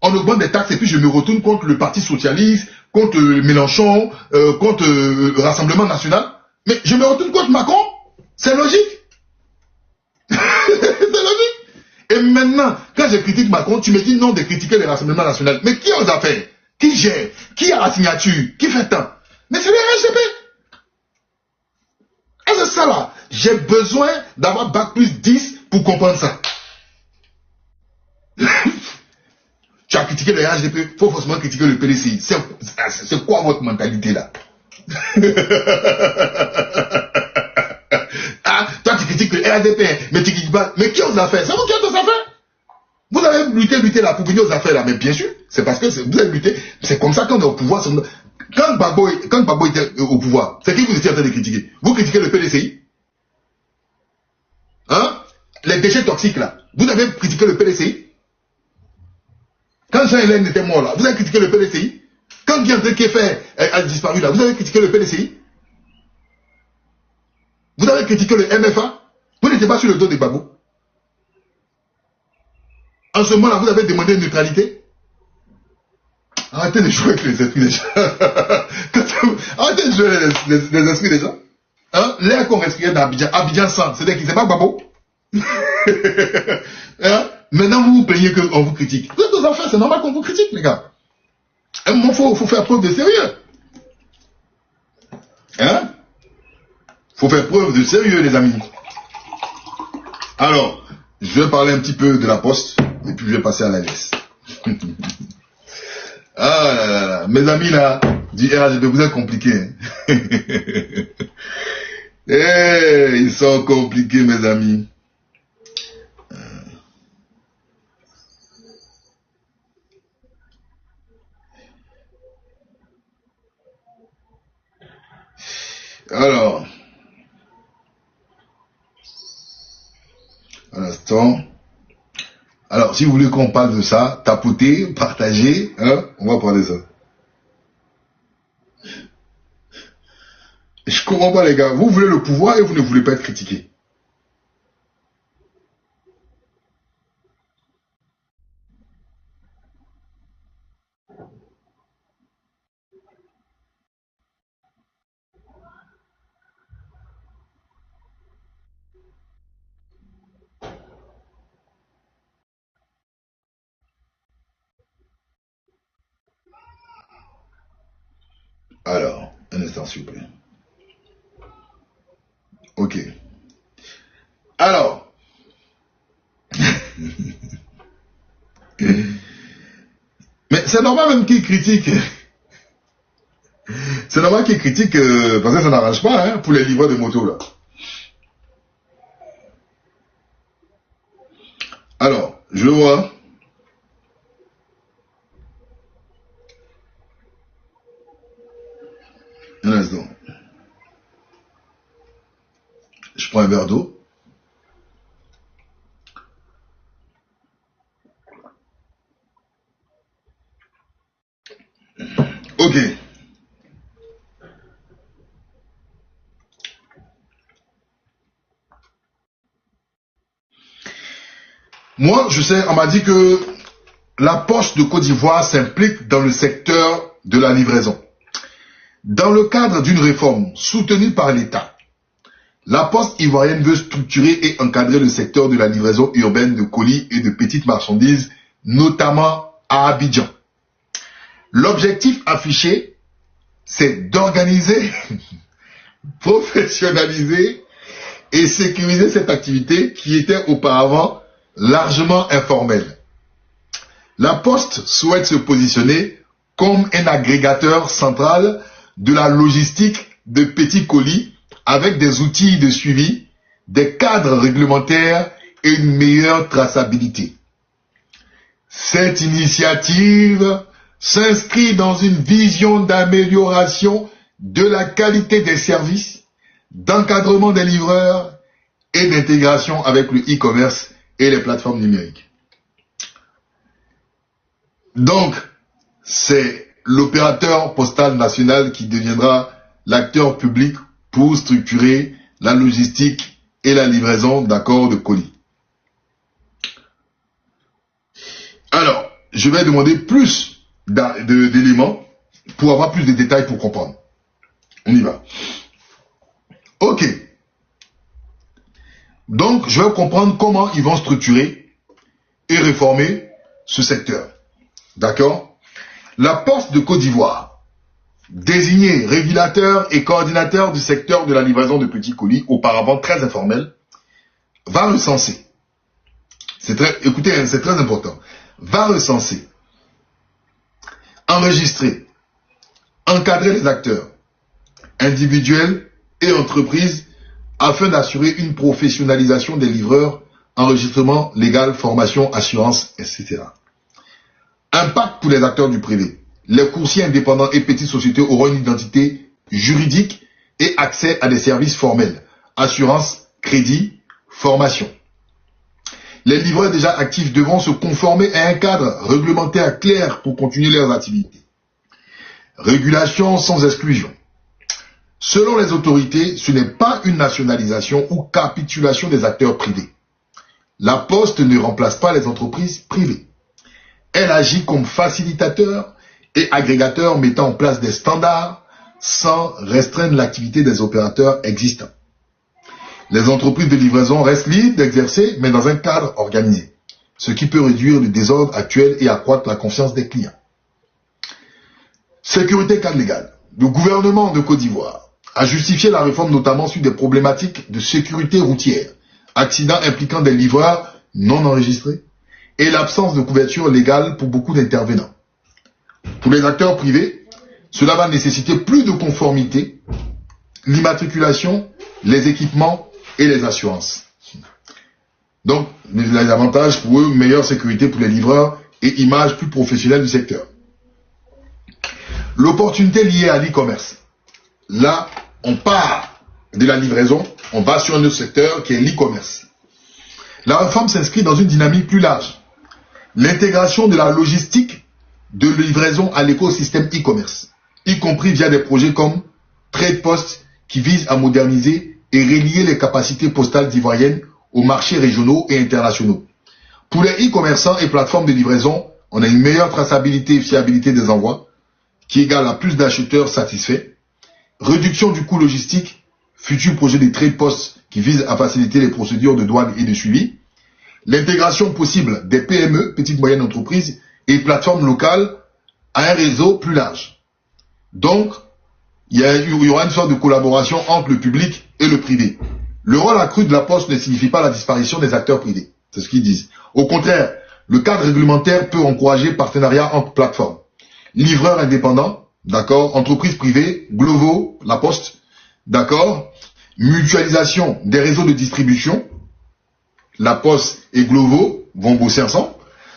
On augmente des taxes et puis je me retourne contre le Parti Socialiste, contre Mélenchon, contre le Rassemblement National. Mais je me retourne contre Macron. C'est logique. C'est logique. Et maintenant, quand je critique Macron, tu me dis non de critiquer le Rassemblement National. Mais qui a aux affaires? Qui gère? Qui a la signature? Qui fait tant? Mais c'est le RGP. Et c'est ça là. J'ai besoin d'avoir bac plus 10 pour comprendre ça. Tu as critiqué le RGP, il faut forcément critiquer le PDCI. C'est quoi votre mentalité là? Ah, toi tu critiques le RGP, mais tu critiques pas. Mais qui aux affaires? C'est vous qui êtes aux affaires? Vous avez lutté là pour venir aux affaires là, mais bien sûr, c'est parce que vous avez lutté. C'est comme ça qu'on est au pouvoir. Quand Gbagbo était au pouvoir, c'est qui vous étiez en train de critiquer? Vous critiquez le PDCI? Hein? Les déchets toxiques là, vous avez critiqué le PDCI? Quand Jean-Hélène était mort là, vous avez critiqué le PDCI? Quand Guy André Kieffer a disparu là, vous avez critiqué le PDCI? Vous avez critiqué le MFA? Vous n'étiez pas sur le dos de Gbagbo? En ce moment là, vous avez demandé une neutralité? Arrêtez de jouer avec les esprits des gens. Arrêtez de jouer avec les esprits des gens. Hein? L'air qu'on respirait dans Abidjan 100, c'est-à-dire qu'il ne sait pas Gbagbo. Hein? Maintenant, vous vous plaignez qu'on vous critique. Vous êtes aux affaires, c'est normal qu'on vous critique, les gars. À un moment, il faut faire preuve de sérieux. Hein? Il faut faire preuve de sérieux, les amis. Alors, je vais parler un petit peu de la poste, et puis je vais passer à la laisse. Ah là là là. Mes amis là, du RHDP, vous êtes compliqués. Hein. Ils sont compliqués, mes amis. Alors, un instant. Alors, si vous voulez qu'on parle de ça, tapotez, partagez, hein, on va parler de ça. Je comprends pas les gars, vous voulez le pouvoir et vous ne voulez pas être critiqué. Alors, un instant s'il vous plaît. Ok. Alors. Mais c'est normal même qu'ils critiquent. C'est normal qu'ils critiquent parce que ça n'arrange pas hein, pour les livreurs de moto là. Alors, je vois. Un instant. Je prends un verre d'eau. Ok. Moi, je sais, on m'a dit que la Poste de Côte d'Ivoire s'implique dans le secteur de la livraison. Dans le cadre d'une réforme soutenue par l'État, la Poste ivoirienne veut structurer et encadrer le secteur de la livraison urbaine de colis et de petites marchandises, notamment à Abidjan. L'objectif affiché, c'est d'organiser, professionnaliser et sécuriser cette activité qui était auparavant largement informelle. La Poste souhaite se positionner comme un agrégateur central de la logistique de petits colis avec des outils de suivi, des cadres réglementaires et une meilleure traçabilité. Cette initiative s'inscrit dans une vision d'amélioration de la qualité des services, d'encadrement des livreurs et d'intégration avec le e-commerce et les plateformes numériques. Donc, c'est l'opérateur postal national qui deviendra l'acteur public pour structurer la logistique et la livraison d'accords de colis. Alors, je vais demander plus d'éléments pour avoir plus de détails pour comprendre. On y va. Ok. Donc, je vais comprendre comment ils vont structurer et réformer ce secteur. D'accord? La Poste de Côte d'Ivoire, désigné régulateur et coordinateur du secteur de la livraison de petits colis, auparavant très informel, va recenser. Écoutez, hein, c'est très important. Va recenser, enregistrer, encadrer les acteurs, individuels et entreprises, afin d'assurer une professionnalisation des livreurs, enregistrement légal, formation, assurance, etc. Impact pour les acteurs du privé. Les coursiers indépendants et petites sociétés auront une identité juridique et accès à des services formels, assurance, crédit, formation. Les livreurs déjà actifs devront se conformer à un cadre réglementaire clair pour continuer leurs activités. Régulation sans exclusion. Selon les autorités, ce n'est pas une nationalisation ou capitulation des acteurs privés. La Poste ne remplace pas les entreprises privées. Elle agit comme facilitateur et agrégateur mettant en place des standards sans restreindre l'activité des opérateurs existants. Les entreprises de livraison restent libres d'exercer, mais dans un cadre organisé, ce qui peut réduire le désordre actuel et accroître la confiance des clients. Sécurité cadre légal. Le gouvernement de Côte d'Ivoire a justifié la réforme notamment sur des problématiques de sécurité routière, accidents impliquant des livreurs non enregistrés et l'absence de couverture légale pour beaucoup d'intervenants. Pour les acteurs privés, cela va nécessiter plus de conformité, l'immatriculation, les équipements et les assurances. Donc, les avantages pour eux, meilleure sécurité pour les livreurs et image plus professionnelle du secteur. L'opportunité liée à l'e-commerce. Là, on part de la livraison, on va sur un autre secteur qui est l'e-commerce. La réforme s'inscrit dans une dynamique plus large. L'intégration de la logistique de livraison à l'écosystème e-commerce, y compris via des projets comme Trade Post qui visent à moderniser et relier les capacités postales ivoiriennes aux marchés régionaux et internationaux. Pour les e-commerçants et plateformes de livraison, on a une meilleure traçabilité et fiabilité des envois qui égale à plus d'acheteurs satisfaits. Réduction du coût logistique, futur projet de Trade Post qui vise à faciliter les procédures de douane et de suivi. L'intégration possible des PME, petites moyennes entreprises, et plateformes locales à un réseau plus large. Donc, il y aura une sorte de collaboration entre le public et le privé. Le rôle accru de la Poste ne signifie pas la disparition des acteurs privés. C'est ce qu'ils disent. Au contraire, le cadre réglementaire peut encourager partenariat entre plateformes. Livreurs indépendants, d'accord, entreprises privées, Glovo, la Poste, d'accord, mutualisation des réseaux de distribution, la Poste et Glovo vont bosser ensemble,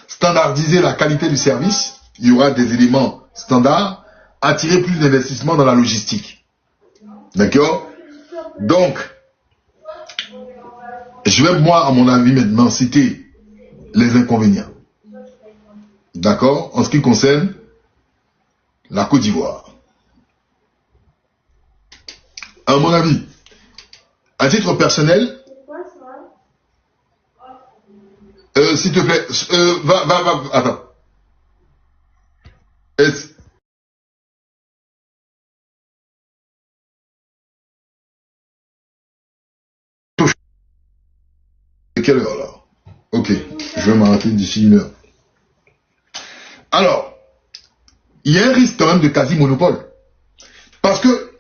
standardiser la qualité du service, il y aura des éléments standards, attirer plus d'investissements dans la logistique. D'accord? Donc, je vais, moi, à mon avis, maintenant, citer les inconvénients. D'accord? En ce qui concerne la Côte d'Ivoire. À mon avis, à titre personnel, s'il te plaît, attends. Quelle heure là? Ok, je vais m'arrêter d'ici 1 heure. Alors, il y a un risque quand même de quasi-monopole. Parce que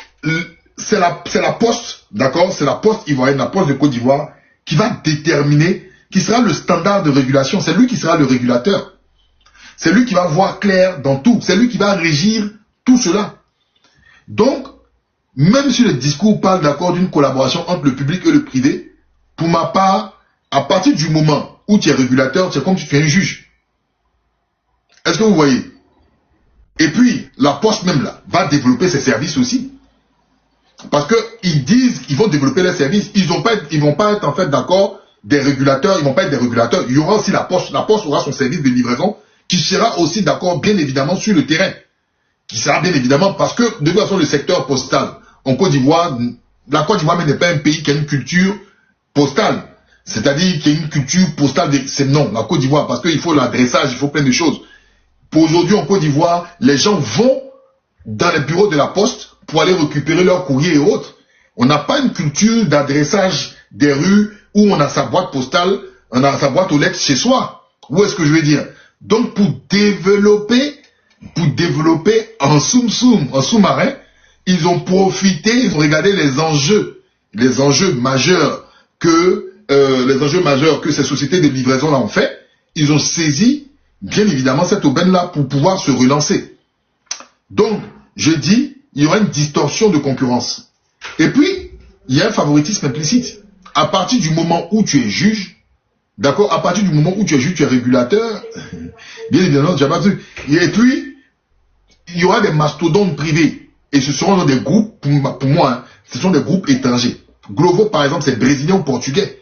c'est la Poste, d'accord? C'est la Poste ivoirienne, la Poste de Côte d'Ivoire, qui va déterminer, qui sera le standard de régulation. C'est lui qui sera le régulateur. C'est lui qui va voir clair dans tout. C'est lui qui va régir tout cela. Donc, même si le discours parle d'accord d'une collaboration entre le public et le privé, pour ma part, à partir du moment où tu es régulateur, c'est comme si tu es un juge. Est-ce que vous voyez? Et puis, la Poste même là, va développer ses services aussi. Parce qu'ils disent qu'ils vont développer les services. Ils vont pas être en fait d'accord des régulateurs. Ils vont pas être des régulateurs. Il y aura aussi la Poste. La Poste aura son service de livraison qui sera aussi d'accord bien évidemment sur le terrain. Qui sera bien évidemment parce que de toute façon le secteur postal en Côte d'Ivoire, la Côte d'Ivoire n'est pas un pays qui a une culture postale. C'est-à-dire qu'il y a une culture postale, c'est non, la Côte d'Ivoire, parce qu'il faut l'adressage, il faut plein de choses. Pour aujourd'hui en Côte d'Ivoire, les gens vont dans les bureaux de la Poste pour aller récupérer leurs courriers et autres. On n'a pas une culture d'adressage des rues où on a sa boîte postale, on a sa boîte aux lettres chez soi. Où est-ce que je veux dire? Donc pour développer en sous-marin, ils ont profité, ils ont regardé les enjeux majeurs que ces sociétés de livraison là ont fait. Ils ont saisi, bien évidemment, cette aubaine-là pour pouvoir se relancer. Donc, je dis, il y aura une distorsion de concurrence. Et puis, il y a un favoritisme implicite. À partir du moment où tu es juge, d'accord, à partir du moment où tu es juge, tu es régulateur, bien évidemment, tu n'as pas vu. Et puis, il y aura des mastodontes privés. Et ce seront des groupes, pour moi, hein, ce sont des groupes étrangers. Glovo, par exemple, c'est brésilien ou portugais.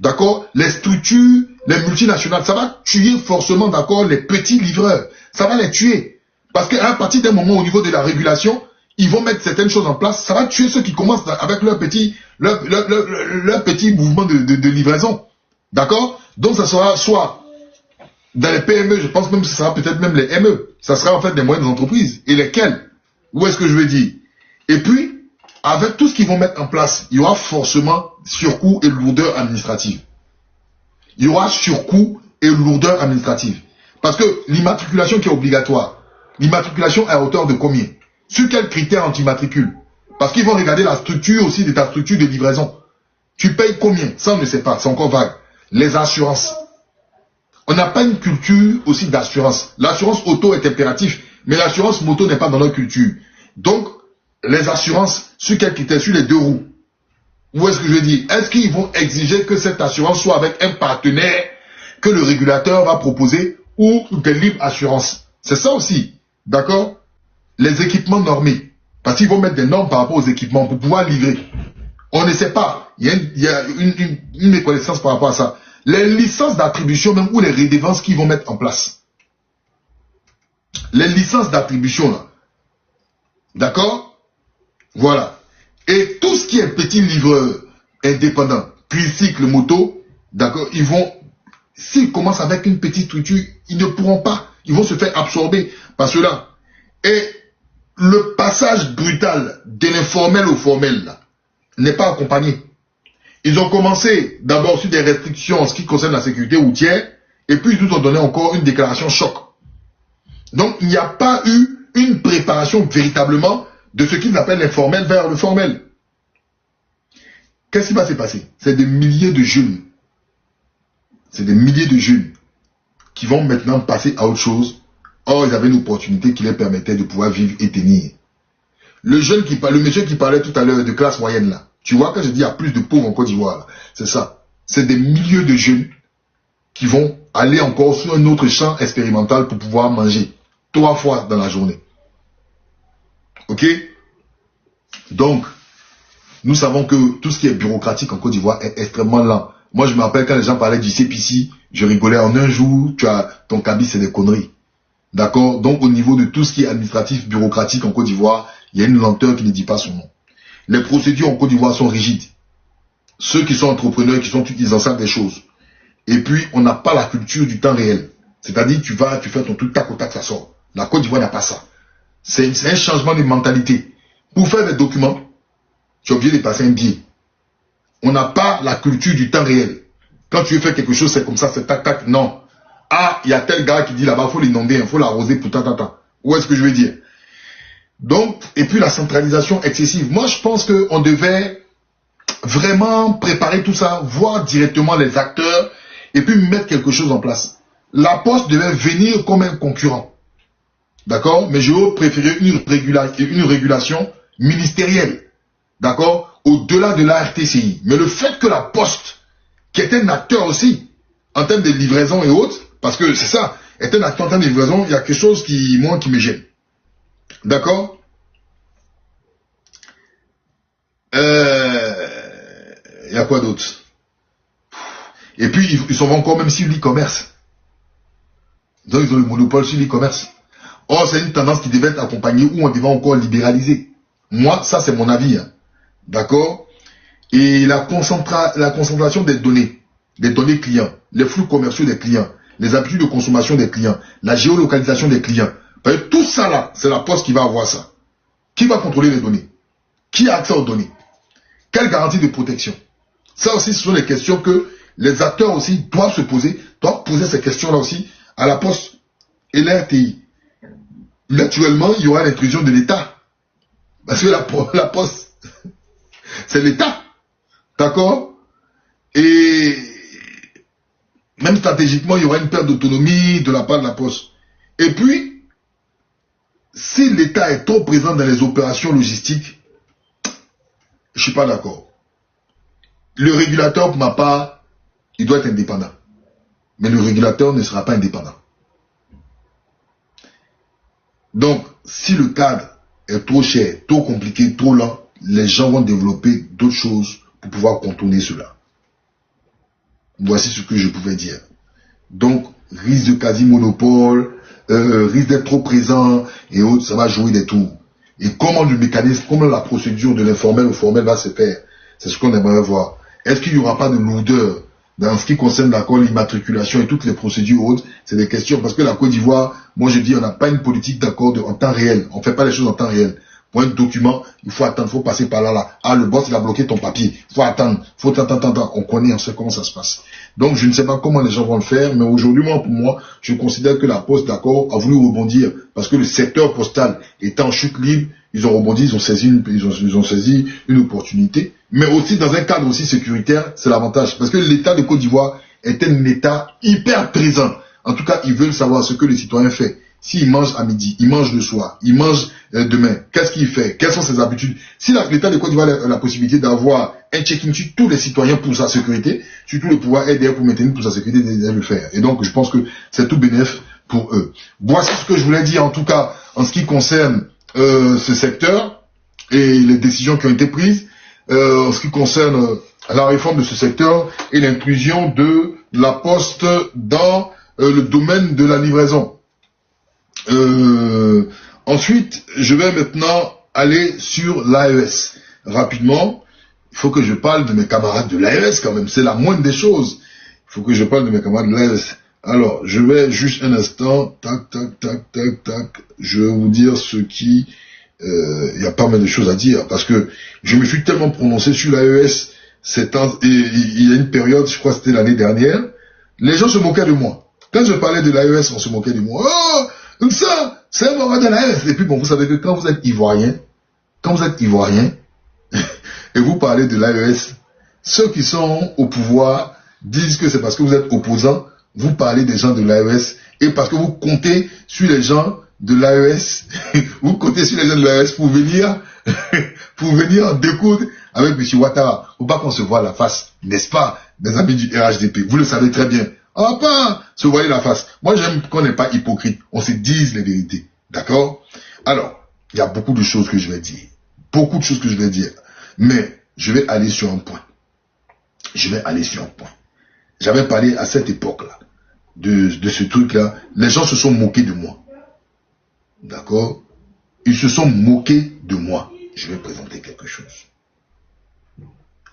D'accord? Les structures, les multinationales, ça va tuer forcément, d'accord, les petits livreurs. Ça va les tuer. Parce qu'à partir d'un moment, au niveau de la régulation, ils vont mettre certaines choses en place. Ça va tuer ceux qui commencent avec leur petit mouvement de livraison. D'accord? Donc, ça sera soit dans les PME, je pense même que ce sera peut-être même les ME. Ça sera en fait des moyennes entreprises. Et lesquelles? Où est-ce que je veux dire? Et puis, avec tout ce qu'ils vont mettre en place, il y aura forcément surcoût et lourdeur administrative. Il y aura surcoût et lourdeur administrative. Parce que l'immatriculation qui est obligatoire, l'immatriculation est à hauteur de combien? Sur quels critères on t'immatricule? Parce qu'ils vont regarder la structure aussi de ta structure de livraison. Tu payes combien? Ça on ne sait pas, c'est encore vague. Les assurances. On n'a pas une culture aussi d'assurance. L'assurance auto est impératif, mais l'assurance moto n'est pas dans notre culture. Donc, les assurances, sur quel critère? Sur les deux roues. Où est-ce que je veux dire? Est-ce qu'ils vont exiger que cette assurance soit avec un partenaire que le régulateur va proposer ou des libres assurances? C'est ça aussi. D'accord? Les équipements normés. Parce qu'ils vont mettre des normes par rapport aux équipements pour pouvoir livrer. On ne sait pas. Il y a une méconnaissance par rapport à ça. Les licences d'attribution même ou les redevances qu'ils vont mettre en place. Les licences d'attribution là. D'accord? Voilà. Et tout ce qui est petit livreur indépendant, tricycle, moto, d'accord, ils vont, s'ils commencent avec une petite structure, ils ne pourront pas. Ils vont se faire absorber par cela. Et le passage brutal de l'informel au formel n'est pas accompagné. Ils ont commencé d'abord sur des restrictions en ce qui concerne la sécurité routière, et puis ils nous ont donné encore une déclaration choc. Donc il n'y a pas eu une préparation véritablement de ce qu'ils appellent l'informel vers le formel. Qu'est-ce qui va se passer? C'est des milliers de jeunes. C'est des milliers de jeunes qui vont maintenant passer à autre chose. Or, ils avaient une opportunité qui leur permettait de pouvoir vivre et tenir. Le monsieur qui parlait tout à l'heure de classe moyenne là, tu vois, quand je dis il y a plus de pauvres en Côte d'Ivoire, c'est ça. C'est des milliers de jeunes qui vont aller encore sur un autre champ expérimental pour pouvoir manger 3 fois dans la journée. Ok? Donc, nous savons que tout ce qui est bureaucratique en Côte d'Ivoire est extrêmement lent. Moi, je me rappelle quand les gens parlaient du CPC, je rigolais en un jour, tu as ton cabis, c'est des conneries. D'accord? Donc, au niveau de tout ce qui est administratif, bureaucratique en Côte d'Ivoire, il y a une lenteur qui ne dit pas son nom. Les procédures en Côte d'Ivoire sont rigides. Ceux qui sont entrepreneurs, ils en savent des choses. Et puis, on n'a pas la culture du temps réel. C'est-à-dire, tu fais ton truc, tac au tac, ça sort. La Côte d'Ivoire n'a pas ça. C'est un changement de mentalité. Pour faire des documents, tu es obligé de passer un biais. On n'a pas la culture du temps réel. Quand tu veux faire quelque chose, c'est comme ça, c'est tac, tac. Non. Ah, il y a tel gars qui dit là-bas, il faut l'inonder, il faut l'arroser pour tant. Où est-ce que je veux dire? Donc, et puis la centralisation excessive. Moi, je pense qu'on devait vraiment préparer tout ça, voir directement les acteurs et puis mettre quelque chose en place. La Poste devait venir comme un concurrent. D'accord? Mais je préférais une régulation ministérielle. D'accord? Au-delà de la RTCI. Mais le fait que la Poste, qui est un acteur aussi, en termes de livraison et autres, parce que c'est ça, est un acteur en termes de livraison, il y a quelque chose qui me gêne. D'accord? Il y a quoi d'autre? Et puis, ils sont encore même sur l'e-commerce. Donc, ils ont le monopole sur l'e-commerce. Or, c'est une tendance qui devait être accompagnée ou on devait encore libéraliser. Moi, ça, c'est mon avis. Hein. D'accord? Et la concentration des données clients, les flux commerciaux des clients, les habitudes de consommation des clients, la géolocalisation des clients. Tout ça là, c'est la Poste qui va avoir ça. Qui va contrôler les données? Qui a accès aux données? Quelle garantie de protection? Ça aussi, ce sont des questions que les acteurs aussi doivent se poser, doivent poser ces questions-là aussi à la Poste et l'RTI. Naturellement, il y aura l'intrusion de l'État. Parce que la Poste, c'est l'État. D'accord? Et même stratégiquement, il y aura une perte d'autonomie de la part de la Poste. Et puis, si l'État est trop présent dans les opérations logistiques, je ne suis pas d'accord. Le régulateur, pour ma part, il doit être indépendant. Mais le régulateur ne sera pas indépendant. Donc, si le cadre est trop cher, trop compliqué, trop lent, les gens vont développer d'autres choses pour pouvoir contourner cela. Voici ce que je pouvais dire. Donc, risque de quasi-monopole, risque d'être trop présent et autres, ça va jouer des tours. Et comment le mécanisme, comment la procédure de l'informel au formel va se faire, c'est ce qu'on aimerait voir. Est-ce qu'il n'y aura pas de lourdeur dans ce qui concerne l'accord, l'immatriculation et toutes les procédures autres? C'est des questions, parce que la Côte d'Ivoire, moi je dis, on n'a pas une politique d'accord en temps réel. On ne fait pas les choses en temps réel. Pour un document, il faut attendre, il faut passer par là. Ah, le boss, il a bloqué ton papier. Il faut attendre, On connaît, on sait comment ça se passe. Donc, je ne sais pas comment les gens vont le faire, mais aujourd'hui, pour moi, je considère que la Poste, d'accord, a voulu rebondir, parce que le secteur postal est en chute libre. Ils ont rebondi, ils ont saisi une opportunité, mais aussi dans un cadre aussi sécuritaire, c'est l'avantage. Parce que l'État de Côte d'Ivoire est un État hyper présent. En tout cas, ils veulent savoir ce que le citoyen fait. S'il mange à midi, il mange le soir, il mange demain, qu'est-ce qu'il fait? Quelles sont ses habitudes? Si l'État de Côte d'Ivoire a la possibilité d'avoir un check-in sur tous les citoyens pour sa sécurité, sur tout le pouvoir aider pour maintenir pour sa sécurité, de le faire. Et donc, je pense que c'est tout bénéf pour eux. Voici ce que je voulais dire, en tout cas, en ce qui concerne ce secteur et les décisions qui ont été prises, en ce qui concerne la réforme de ce secteur et l'inclusion de la Poste dans le domaine de la livraison. Ensuite, je vais maintenant aller sur l'AES. Rapidement, il faut que je parle de mes camarades de l'AES quand même, c'est la moindre des choses. Il faut que je parle de mes camarades de l'AES. Alors, je vais juste un instant, tac, tac, tac, tac, tac, je vais vous dire ce qui... il y a pas mal de choses à dire, parce que je me suis tellement prononcé sur l'AES, il y a une période, je crois que c'était l'année dernière, les gens se moquaient de moi. Quand je parlais de l'AES, on se moquait de moi. Oh, ça, c'est un moment de l'AES. Et puis bon, vous savez que quand vous êtes ivoirien, et vous parlez de l'AES, ceux qui sont au pouvoir disent que c'est parce que vous êtes opposant, vous parlez des gens de l'AES, et parce que vous comptez sur les gens de l'AES, vous comptez sur les gens de l'AES pour venir, découdre avec M. Ouattara. Faut pas qu'on se voit la face, n'est-ce pas, mes amis du RHDP, vous le savez très bien. On va pas se voiler la face. Moi, j'aime qu'on n'est pas hypocrite. On se dise les vérités. D'accord? Alors, il y a beaucoup de choses que je vais dire. Beaucoup de choses que je vais dire. Mais, je vais aller sur un point. J'avais parlé à cette époque-là, de ce truc-là. Les gens se sont moqués de moi. D'accord? Ils se sont moqués de moi. Je vais présenter quelque chose.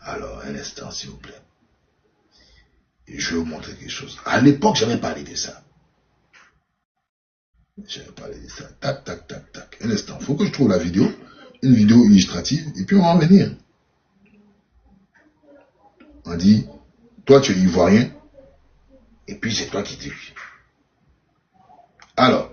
Alors, un instant, s'il vous plaît. Et je vais vous montrer quelque chose. À l'époque, j'avais parlé de ça. Tac, tac, tac, tac. Un instant. Il faut que je trouve la vidéo. Une vidéo illustrative. Et puis, on va en venir. On dit, toi, tu es ivoirien. Et puis, c'est toi qui dis. Alors.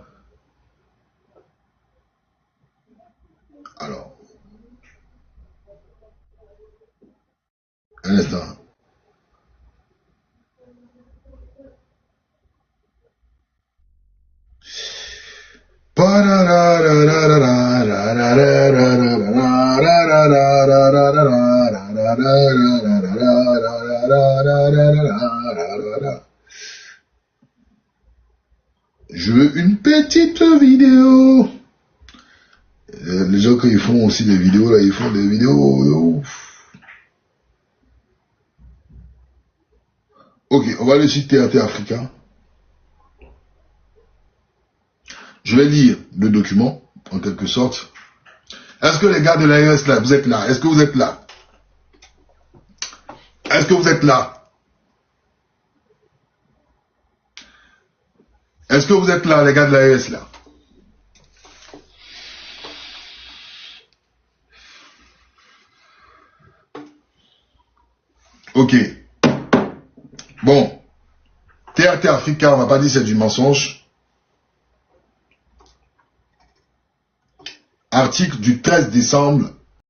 Un instant. Je veux une petite vidéo. Les gens qui font aussi des vidéos, là, ils font des vidéos. Ok, on va aller sur TRT Africa. Je vais lire le document, en quelque sorte. Est-ce que les gars de l'AES, là, vous êtes là? Est-ce que vous êtes là? Est-ce que vous êtes là? Est-ce que vous êtes là, les gars de l'AES, là? Ok. Bon. TRT Africa, on va pas dire c'est du mensonge. Article du 13 décembre